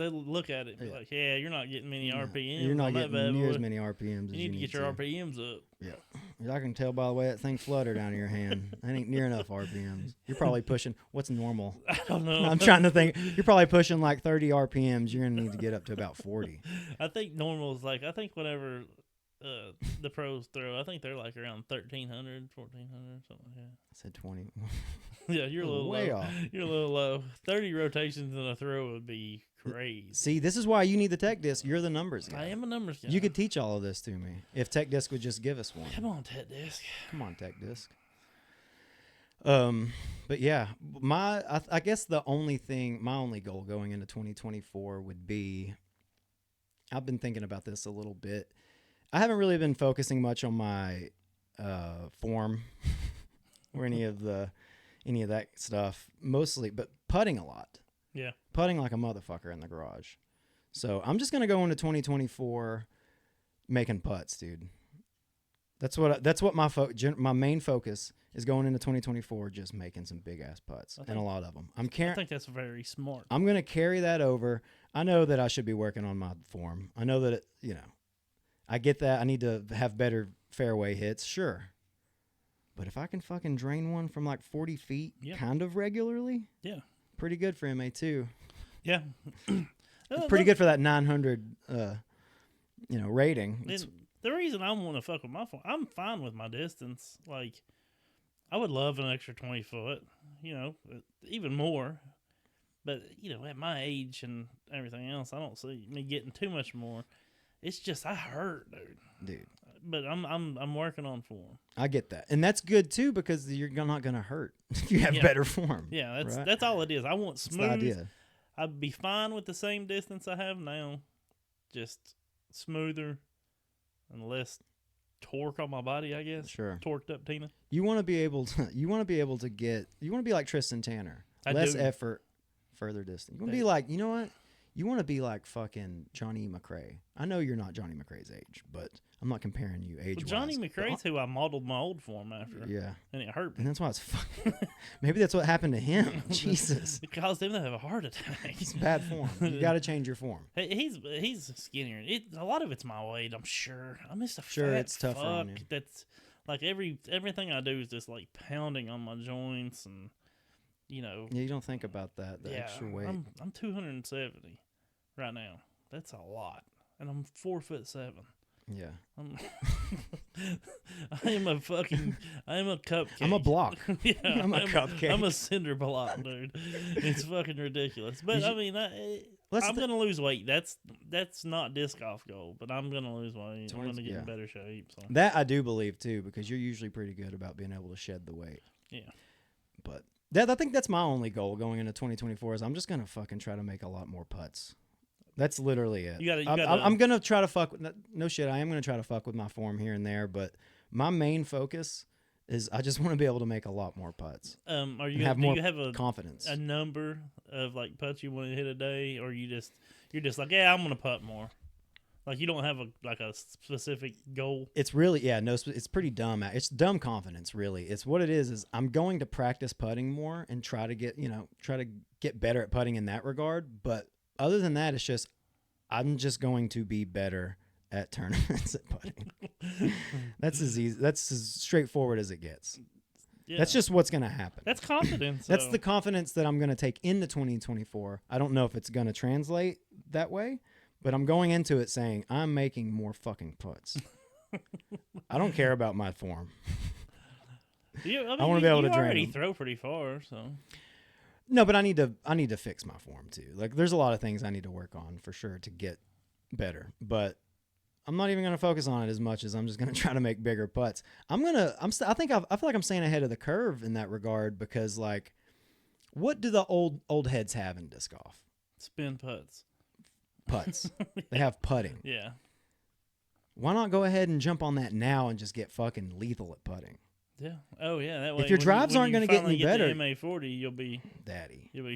look at it and be like, yeah, you're not getting many RPMs. You're not getting near as many RPMs as you need to get your RPMs up. Yeah. I can tell by the way that thing fluttered down in your hand. That ain't near enough RPMs. You're probably pushing, what's normal? I don't know. I'm trying to think. You're probably pushing like 30 RPMs. You're going to need to get up to about 40. I think normal is I think whenever the pros throw, I think they're like around 1,300, 1,400, something like that. I said 20. Yeah, you're a little way low. off. You're a little low. 30 rotations in a throw would be crazy. See, this is why you need the Tech Disc. You're the numbers guy. I am a numbers guy. You could teach all of this to me if Tech Disc would just give us one. Come on, Tech Disc. Come on, Tech Disc. But yeah, I guess my only goal going into 2024 would be, I've been thinking about this a little bit. I haven't really been focusing much on my form or any of that stuff, mostly, but putting a lot. Yeah. Putting like a motherfucker in the garage. So I'm just gonna go into 2024 making putts, dude. That's what my main focus is going into 2024, just making some big ass putts and a lot of them. I think that's very smart. I'm gonna carry that over. I know that I should be working on my form. I know that I get that. I need to have better fairway hits, sure. But if I can fucking drain one from like 40 feet kind of regularly, pretty good for MA2. Yeah. It's pretty good for that 900 rating. The reason I want to fuck with my form, I'm fine with my distance. Like, I would love an extra 20 foot, even more. But, at my age and everything else, I don't see me getting too much more. It's just I hurt, dude. But I'm working on form. I get that, and that's good too because you're not gonna hurt if you have better form. Yeah, that's all it is. I want smooth. That's the idea. I'd be fine with the same distance I have now, just smoother and less torque on my body. I guess. Sure. Torqued up, Tina. You want to be able to. You want to be able to get. You want to be like Tristan Tanner. Less effort, further distance. You want to be like. You know what? You want to be like fucking Johnny McRae. I know you're not Johnny McRae's age, but I'm not comparing you age. Well, Johnny McRae's who I modeled my old form after. Yeah. And it hurt me. And that's why it's fucking. Maybe that's what happened to him. Jesus. It caused him to have a heart attack. It's bad form. You got to change your form. He's skinnier. A lot of it's my weight, I'm sure. I'm just a Sure, fat it's tougher on fuck you. that's like everything I do is just like pounding on my joints and Yeah, you don't think about that. The extra weight. I'm 270 right now. That's a lot, and I'm 4'7". Yeah. I am a cupcake. I'm a block. Yeah, I'm a cupcake. I'm a cinder block, dude. It's fucking ridiculous. But I mean, I'm gonna lose weight. That's not disc golf goal, but I'm gonna lose weight. I'm gonna get in better shape. So. That I do believe too, because you're usually pretty good about being able to shed the weight. Yeah. But I think that's my only goal going into 2024 is I'm just gonna fucking try to make a lot more putts. That's literally it. I'm gonna try to fuck with no shit. I am gonna try to fuck with my form here and there, but my main focus is I just want to be able to make a lot more putts. Do you have have confidence? A number of like putts you want to hit a day, or you're just like, yeah, I'm gonna putt more. Like you don't have a specific goal. It's really it's pretty dumb. It's dumb confidence, really. It's what it is I'm going to practice putting more and try to get better at putting in that regard. But other than that, it's just I'm just going to be better at tournaments at putting. That's as straightforward as it gets. Yeah. That's just what's going to happen. That's confidence. That's the confidence that I'm going to take into 2024. I don't know if it's going to translate that way, but I'm going into it saying I'm making more fucking putts. I don't care about my form. I want to be able to drain. You already throw pretty far, so. No, but I need to fix my form too. Like, there's a lot of things I need to work on for sure to get better. But I'm not even going to focus on it as much as I'm just going to try to make bigger putts. I feel like I'm staying ahead of the curve in that regard because, like, what do the old heads have in disc golf? Spin putts. Putts. They have putting. Yeah. Why not go ahead and jump on that now and just get fucking lethal at putting? Yeah. Oh yeah. That way, if your drives aren't going to get any better, the MA40, you'll be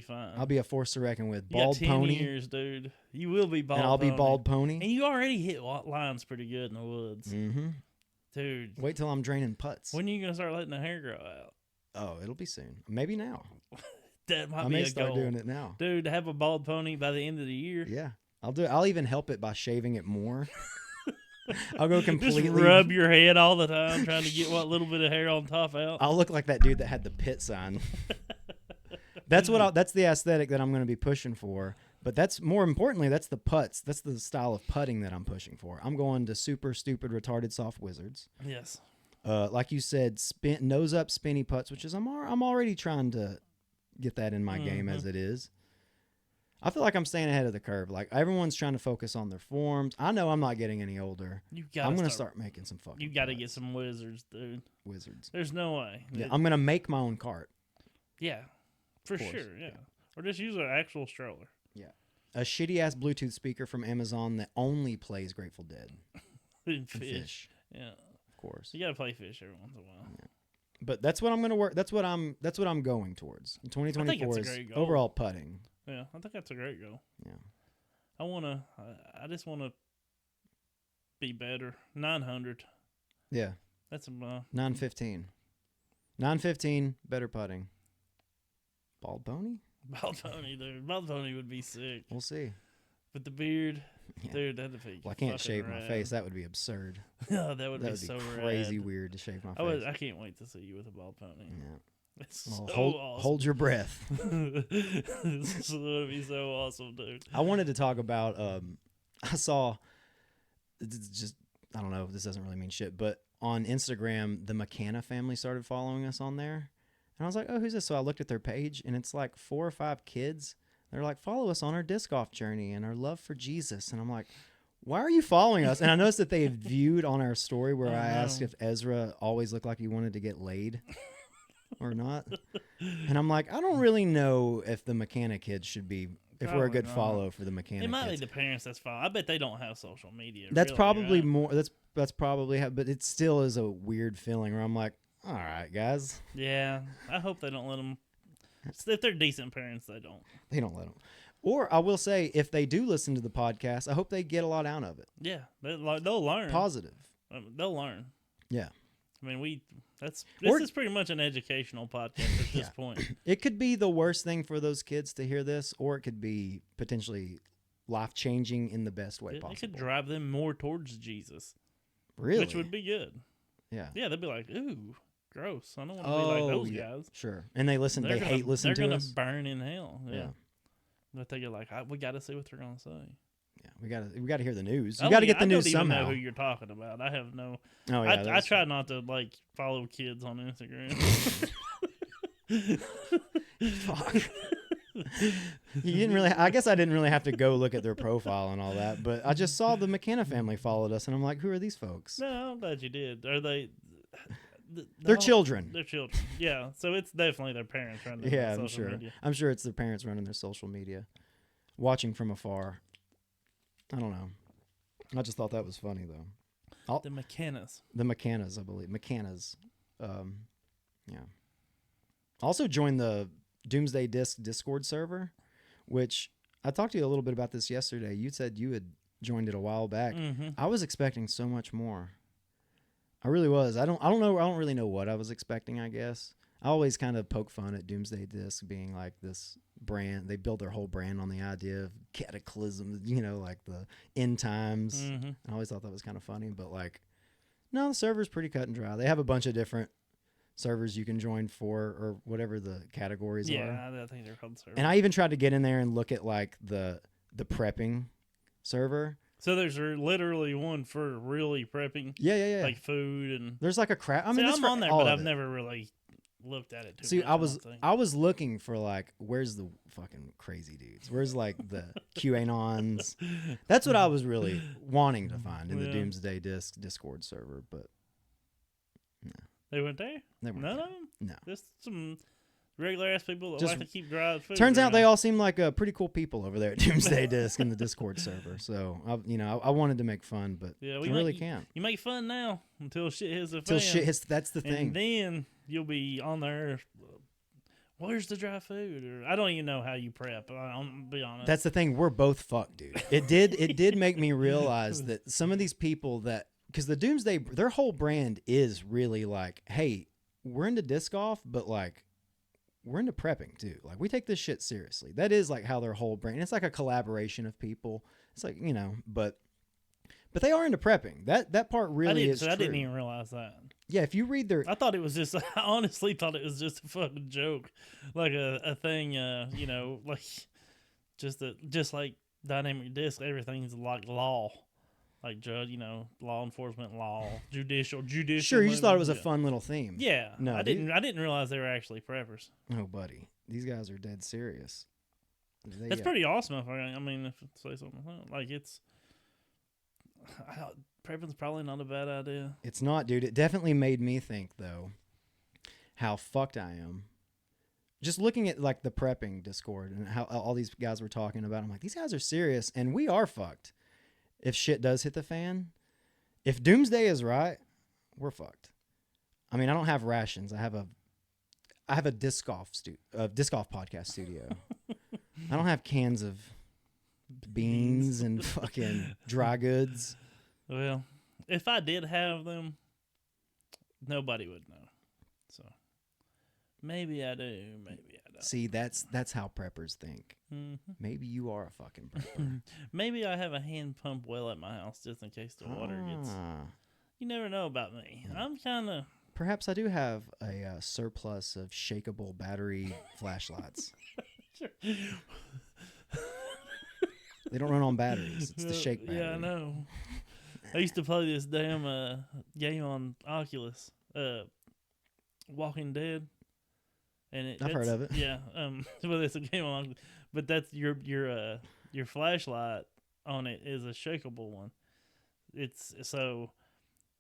fine. I'll be a force to reckon with. You Bald got 10 pony. years, dude. You will be bald. And I'll pony. be bald pony. And you already hit lines pretty good in the woods. Mm-hmm. Dude. Wait till I'm draining putts. When are you gonna start letting the hair grow out? Oh, it'll be soon. Maybe now. That might I be may a start goal. doing it now. Dude, to have a bald pony by the end of the year. Yeah. I'll do it. I'll even help it by shaving it more. I'll go completely. Just rub your head all the time trying to get what little bit of hair on top out. I'll look like that dude that had the pit sign. That's the aesthetic that I'm going to be pushing for. But that's more importantly, that's the putts. That's the style of putting that I'm pushing for. I'm going to super stupid, retarded soft wizards. Yes. Like you said, nose up spinny putts, which is I'm already trying to get that in my game as it is. I feel like I'm staying ahead of the curve. Like, everyone's trying to focus on their forms. I know I'm not getting any older. I'm going to start making some fucking You got to get some wizards, dude. Wizards. There's no way. Yeah, I'm going to make my own cart. Yeah, for sure, yeah. Or just use an actual stroller. Yeah. A shitty-ass Bluetooth speaker from Amazon that only plays Grateful Dead. And fish. Yeah. Of course. You got to play fish every once in a while. Yeah. But that's what I'm going to work. That's what I'm going towards. In 2024 is overall putting. Yeah, I think that's a great goal. Yeah. I just want to be better. 900. Yeah. That's a 915. 915, better putting. Bald pony? Bald pony, dude. Bald pony would be sick. We'll see. With the beard, dude, that'd be. Well, I can't shave my face. That would be absurd. No, that would be so crazy rad. weird to shave my face. I can't wait to see you with a bald pony. Yeah. It's well, so awesome. Hold your breath. This would be so awesome, dude. I wanted to talk about. I saw. It's just I don't know. This doesn't really mean shit, but on Instagram, the McCanna family started following us on there, and I was like, "Oh, who's this?" So I looked at their page, and it's like 4 or 5 kids. They're like, "Follow us on our disc golf journey and our love for Jesus," and I'm like, "Why are you following us?" And I noticed that they viewed on our story where I asked if Ezra always looked like he wanted to get laid. Or not. And I'm like, I don't really know if the McCanna kids should be, if we're a good follow for the McCanna kids. It might be the parents that's follow. I bet they don't have social media. That's really, probably right? more, that's probably, but it still is a weird feeling where I'm like, all right, guys. Yeah. I hope they don't let them, if they're decent parents, they don't. They don't let them. Or I will say, if they do listen to the podcast, I hope they get a lot out of it. Yeah. They'll learn. Positive. They'll learn. Yeah. I mean, this Or- is pretty much an educational podcast at this Yeah. point. It could be the worst thing for those kids to hear this, or it could be potentially life-changing in the best way It possible. could drive them more towards Jesus, Really? which would be good. Yeah. Yeah, they'd be like, "Ooh, gross! I don't want to be like those guys." Sure. And they listen. They hate listening to They're us. gonna burn in hell. Yeah. Yeah. But they get like, "We got to see what they're gonna say." Yeah. We gotta hear the news. I You got to don't- get the I news don't even somehow. know who you're talking about. I have no. Oh yeah. I that's- try not to like follow kids on Instagram. Fuck. You didn't really. I guess I didn't really have to go look at their profile and all that, but I just saw the McKenna family followed us, and I'm like, who are these folks? No, I'm glad you did. Are they? They're children. They're children. Yeah, so it's definitely their parents running. Yeah, social I'm sure. Media. I'm sure it's their parents running their social media, watching from afar. I don't know. I just thought that was funny though. The McKennas. The McKennas, I believe. McKennas. Yeah. Also joined the Doomsday Disc Discord server, which I talked to you a little bit about this yesterday. You said you had joined it a while back. Mm-hmm. I was expecting so much more. I really was. I don't know. I don't really know what I was expecting, I guess. I always kind of poke fun at Doomsday Disc being like this brand. They built their whole brand on the idea of cataclysm, like the end times. Mm-hmm. I always thought that was kind of funny, but like, no, the server's pretty cut and dry. They have a bunch of different servers you can join for, or whatever the categories are. Yeah, I think they're called servers. And I even tried to get in there and look at like the prepping server. So there's literally one for really prepping, Yeah. like food and. There's like a crap. I mean, See, it's I'm for on there, all but of I've it. never really looked at it too See, much. I think. was looking for like, where's the fucking crazy dudes? Where's like the QAnons? That's what I was really wanting to find in the Yeah. Doomsday Discord server, but They went there. they weren't None there. of them. No. Just some regular ass people that Just- like to keep dry food. Turns out they around. all seem like pretty cool people over there at Doomsday Disc in the Discord server. So I wanted to make fun, but Yeah, I we really make- can't. You make fun now until shit hits the Until fan. shit hits. That's the thing. And then you'll be on there. Where's the dry food? Or I don't even know how you prep. I'll be honest. That's the thing. We're both fucked, dude. It did make me realize that some of these people because the Doomsday, their whole brand is really like, hey, we're into disc golf, but like we're into prepping too. Like we take this shit seriously. That is like how their whole brand. It's like a collaboration of people. It's like but they are into prepping. That part really is true. I didn't even realize that. Yeah, if you read their I thought it was just. I honestly thought it was just a fucking joke, like a thing. Like just like dynamic disc. Everything's like law, like judge. Law enforcement, law, judicial. sure, you just thought it was a yeah. fun little theme. Yeah, No, I didn't realize they were actually preppers. Oh, buddy, these guys are dead serious. That's pretty awesome. If say something like it's. Prepping's probably not a bad idea. It's not, dude. It definitely made me think, though, how fucked I am. Just looking at like the prepping Discord and how all these guys were talking about, I'm like, these guys are serious, and we are fucked. If shit does hit the fan, if Doomsday is right, we're fucked. I mean, I don't have rations. I have a disc golf podcast studio. I don't have cans of beans and fucking dry goods. Well, if I did have them, nobody would know. So maybe I do, maybe I don't. See, that's how preppers think. Mhm. Maybe you are a fucking prepper. Maybe I have a hand pump well at my house just in case the water gets. Ah. You never know about me. I'm kind of. Perhaps I do have a surplus of shakeable battery flashlights. They don't run on batteries. It's the shake battery. Yeah, I know. I used to play this damn game on Oculus, Walking Dead, and I've heard of it. Yeah, well, it's a game on Oculus, but that's your flashlight on it is a shakeable one. It's so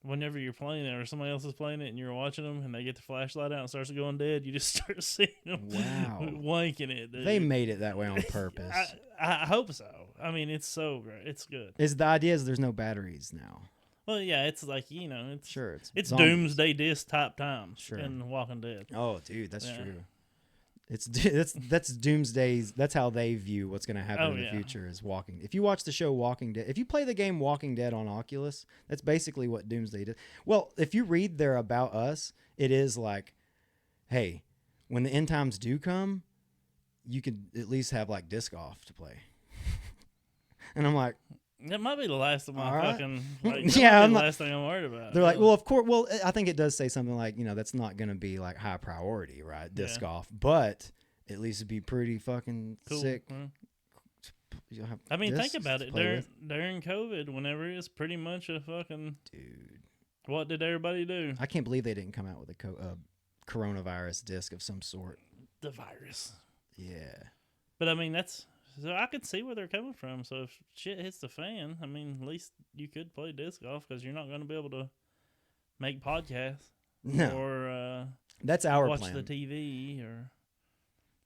whenever you're playing it or somebody else is playing it and you're watching them and they get the flashlight out and it starts going dead, you just start seeing them wanking it. Dude. They made it that way on purpose. I hope so. I mean, it's so great. It's good. The idea is there's no batteries now. Well, yeah, it's like, it's Sure, it's zombies. Doomsday Disc type times Sure. in Walking Dead. Oh, dude, that's Yeah. true. That's Doomsday's. That's how they view what's going to happen in the future is Walking. If you watch the show Walking Dead, if you play the game Walking Dead on Oculus, that's basically what Doomsday did. Well, if you read their About Us, it is like, hey, when the end times do come, you could at least have like disc golf to play. And I'm like, that might be the last of my fucking. Like, yeah, the last thing I'm worried about. They're like, well, of course. Well, I think it does say something like, that's not going to be like high priority, right? Disc golf, but at least it'd be pretty fucking cool. sick. I mean, think about it. During COVID, whenever it's pretty much a fucking dude. What did everybody do? I can't believe they didn't come out with a coronavirus disc of some sort. The virus. Yeah. But I mean, so I could see where they're coming from. So if shit hits the fan, I mean, at least you could play disc golf because you're not going to be able to make podcasts. No. Or that's our watch plan. the TV. Or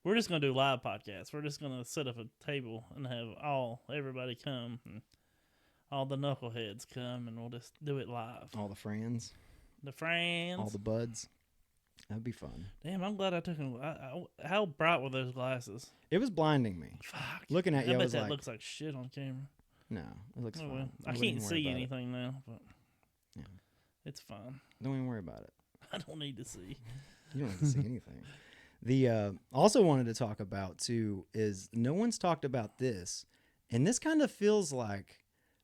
we're just going to do live podcasts. We're just going to set up a table and have everybody come. And all the knuckleheads come and we'll just do it live. All the friends. The friends. All the buds. That'd be fun. Damn, I'm glad I took them. How bright were those glasses? It was blinding me. Fuck. Looking at you, I bet was that like, looks like shit on camera. No, it looks fine. Well, I can't see anything now, but it's fine. Don't even worry about it. I don't need to see. You don't need to see anything. The also wanted to talk about too is no one's talked about this, and this kind of feels like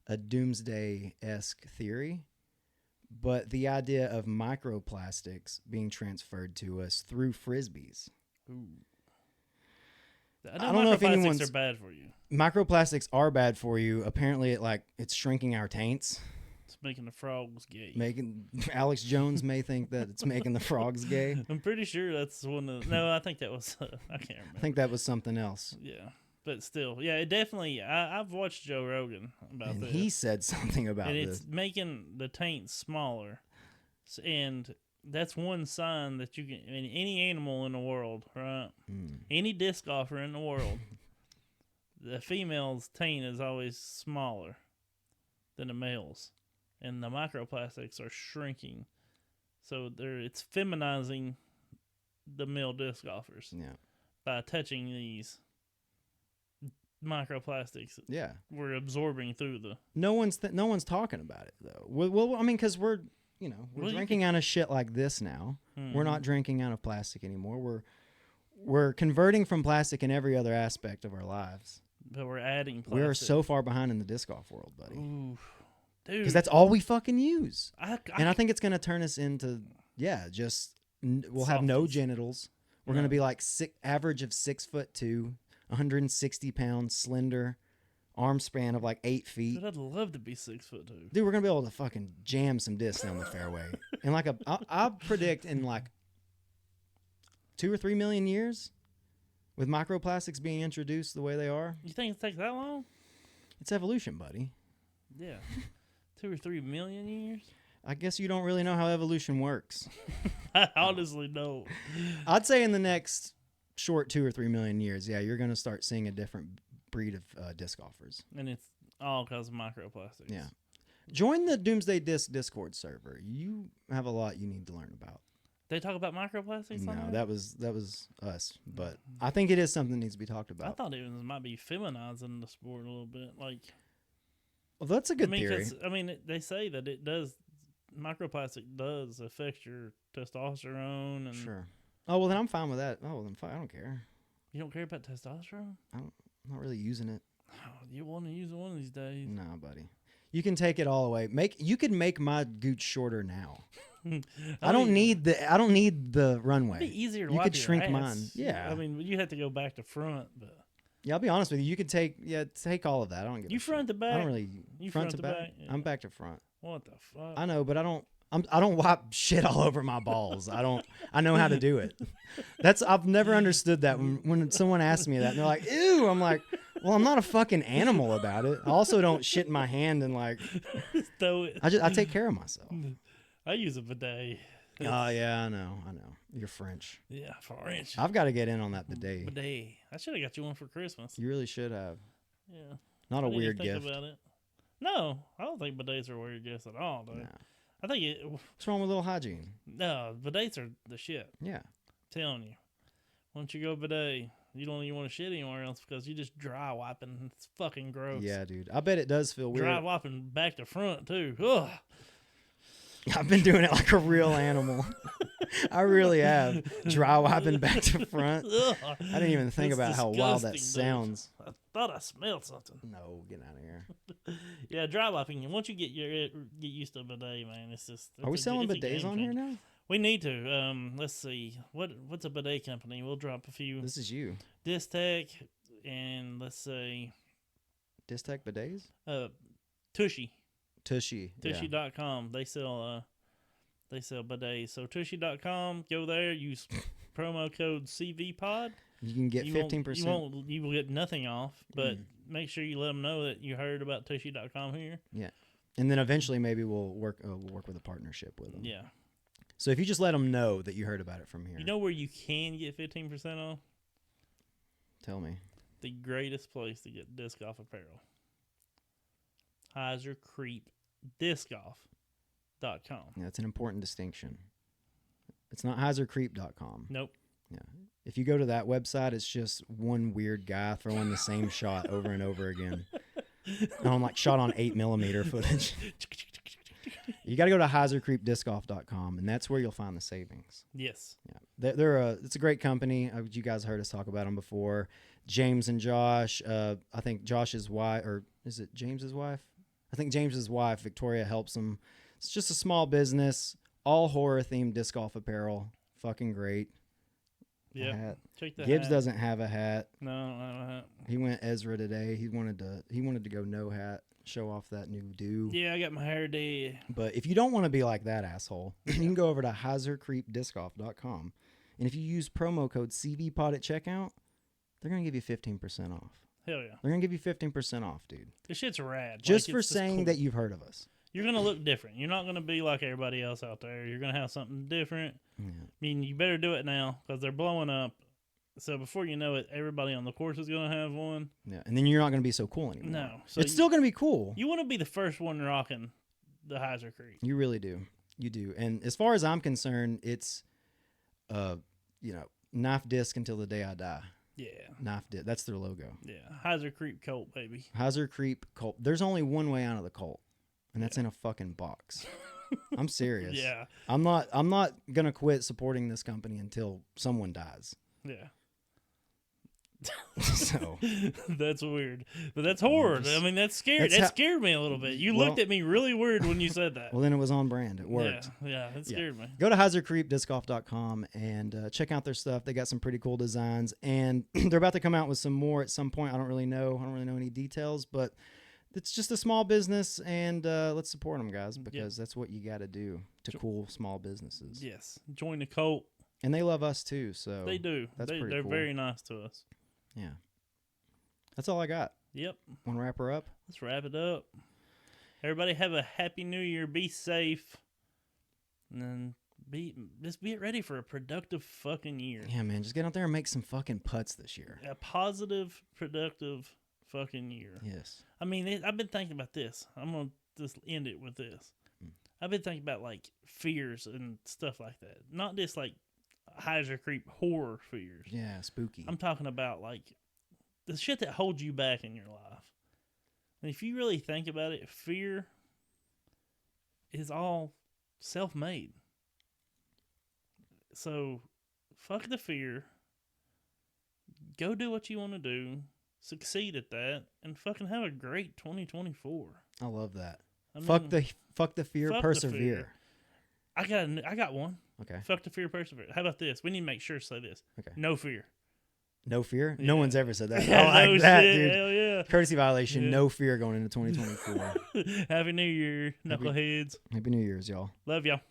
a doomsday-esque theory. But the idea of microplastics being transferred to us through frisbees. Ooh. I don't know if anyone's are bad for you. Microplastics are bad for you. Apparently, it's shrinking our taints. It's making the frogs gay. Alex Jones may think that it's making the frogs gay. I'm pretty sure that's one of. No, I think that was. I can't remember. I think that was something else. Yeah. But still, yeah, it definitely. I've watched Joe Rogan about this. He said something about and this. It's making the taint smaller, and that's one sign that you can. I mean, any animal in the world, right? Any disc golfer in the world, the female's taint is always smaller than the male's, and the microplastics are shrinking, so it's feminizing the male disc golfers. Yeah. By touching these microplastics, we're absorbing through the. No one's talking about it though. Well, I mean, because we're drinking out of shit like this now. Mm-hmm. We're not drinking out of plastic anymore. We're converting from plastic in every other aspect of our lives. But we're adding plastic. We're so far behind in the disc golf world, buddy. Ooh, dude, because that's all we fucking use. I think it's gonna turn us into we'll have no genitals. We're gonna be like average of 6'2". 160 pounds, slender, arm span of like 8 feet. Dude, I'd love to be 6'2". Dude, we're gonna be able to fucking jam some discs down the fairway. And I predict in like 2 or 3 million years, with microplastics being introduced the way they are. You think it takes that long? It's evolution, buddy. Yeah, 2 or 3 million years. I guess you don't really know how evolution works. I honestly don't. I'd say in the next short 2 or 3 million years, you're going to start seeing a different breed of disc golfers. And it's all because of microplastics. Yeah. Join the Doomsday Disc Discord server. You have a lot you need to learn about. They talk about microplastics? No, that was us. But I think it is something that needs to be talked about. I thought it might be feminizing the sport a little bit. Well, that's a good theory. They say that it does. Microplastic does affect your testosterone. And sure. Oh, well, then I'm fine with that. Oh, then fine. I don't care. You don't care about testosterone? I'm not really using it. Oh, you want to use it one of these days. No, buddy. You can take it all away. You could make my gooch shorter now. I don't need the runway. It'd be easier to You wipe could your shrink ass. mine. Yeah. I mean, you have to go back to front, but yeah, I'll be honest with you. You could take all of that. I don't give a front shit. to back. I don't really front to back. Yeah. I'm back to front. What the fuck? I know, but I don't wipe shit all over my balls. I know how to do it. I've never understood that when someone asks me that and they're like, ew, I'm like, well, I'm not a fucking animal about it. I also don't shit in my hand and throw it. I take care of myself. I use a bidet. Oh yeah, I know. You're French. Yeah, French. I've got to get in on that bidet. Bidet. I should have got you one for Christmas. You really should have. Yeah. Not a weird gift. About it. No, I don't think bidets are weird gifts at all, dude. No. I think what's wrong with little hygiene? No, bidets are the shit. Yeah. I'm telling you. Once you go bidet, you don't even want to shit anywhere else because you just dry wiping. It's fucking gross. Yeah, dude. I bet it does feel weird. Dry wiping back to front too. Ugh. I've been doing it like a real animal. I really have. Dry wiping back to front. Ugh. I didn't even think That's about how wild that disgusting, dude. sounds. I thought I smelled something. No, get out of here. Yeah, dry wiping. Once you get used to a bidet, man, it's just. Are we selling it's a bidets game on here changer. now? We need to. Let's see. What's a bidet company? We'll drop a few. This is you. Distech, and let's say Distech bidets? Tushy. Tushy. Yeah. Tushy.com. They sell bidets. So Tushy.com, go there, use promo code CVPod. You can get 15%. You will get nothing off, but make sure you let them know that you heard about Tushy.com here. Yeah. And then eventually maybe we'll work with a partnership with them. Yeah. So if you just let them know that you heard about it from here. You know where you can get 15% off? Tell me. The greatest place to get disc golf apparel. HiserCreepDiscGolf.com. Yeah, that's an important distinction. It's not HiserCreep.com. Nope. Yeah. If you go to that website, it's just one weird guy throwing the same shot over and over again. And I'm like shot on 8mm footage. You got to go to HiserCreepDiscGolf.com, and that's where you'll find the savings. Yes. Yeah, it's a great company. You guys heard us talk about them before. James and Josh. I think Josh's wife, or is it James's wife? I think James's wife, Victoria, helps them. It's just a small business, all horror themed disc golf apparel. Fucking great. Yeah. Check the Gibbs hat. doesn't have a hat. No, I don't have a hat. He went Ezra today. He wanted to go no hat, show off that new do. Yeah, I got my hair dead. But if you don't want to be like that asshole, you can go over to HiserCreepDiscGolf.com. And if you use promo code CVPod at checkout, they're going to give you 15% off. Hell yeah. They're going to give you 15% off, dude. This shit's rad. Just Like, for it's saying cool. that you've heard of us. You're going to look different. You're not going to be like everybody else out there. You're going to have something different. Yeah. I mean, you better do it now because they're blowing up. So before you know it, everybody on the course is going to have one. Yeah. And then you're not going to be so cool anymore. No. So it's still going to be cool. You want to be the first one rocking the Heiser Creek. You really do. You do. And as far as I'm concerned, it's, knife disc until the day I die. Yeah. Knife disc. That's their logo. Yeah. Heiser Creep Colt, baby. Heiser Creep Cult. There's only one way out of the cult, and that's in a fucking box. I'm serious. Yeah. I'm not gonna quit supporting this company until someone dies. Yeah. So That's weird, but that's horror. I mean, that's scary. That scared me a little bit. You looked at me really weird when you said that. Well, then it was on brand. It worked. Yeah, it scared me. Go to HiserCreepDiscGolf.com and check out their stuff. They got some pretty cool designs, and they're about to come out with some more at some point. I don't really know any details, but it's just a small business, and let's support them, guys, because that's what you got to do to cool small businesses. Yes, join the cult. And they love us too, so they do. They're cool. very nice to us. Yeah. That's all I got. Yep. Want to wrap her up? Let's wrap it up. Everybody have a happy new year. Be safe. And then just be ready for a productive fucking year. Yeah, man. Just get out there and make some fucking putts this year. A positive, productive fucking year. Yes. I mean, I've been thinking about this. I'm going to just end it with this. I've been thinking about, like, fears and stuff like that. Not just, like, Heiser Creep horror fears. Yeah, spooky. I'm talking about, like, the shit that holds you back in your life. And if you really think about it, fear is all self-made. So, fuck the fear. Go do what you want to do. Succeed at that. And fucking have a great 2024. I love that. I mean, fuck the fear, fuck the persevere. fear. I got one. Okay. Fuck the fear, persevere. How about this? We need to make sure to say this. Okay. No fear. No fear? Yeah. No one's ever said that. Yeah, I like no that, shit. dude. Hell yeah. Courtesy violation. Yeah. No fear going into 2024. Happy New Year, knuckleheads. Happy New Year's, y'all. Love y'all.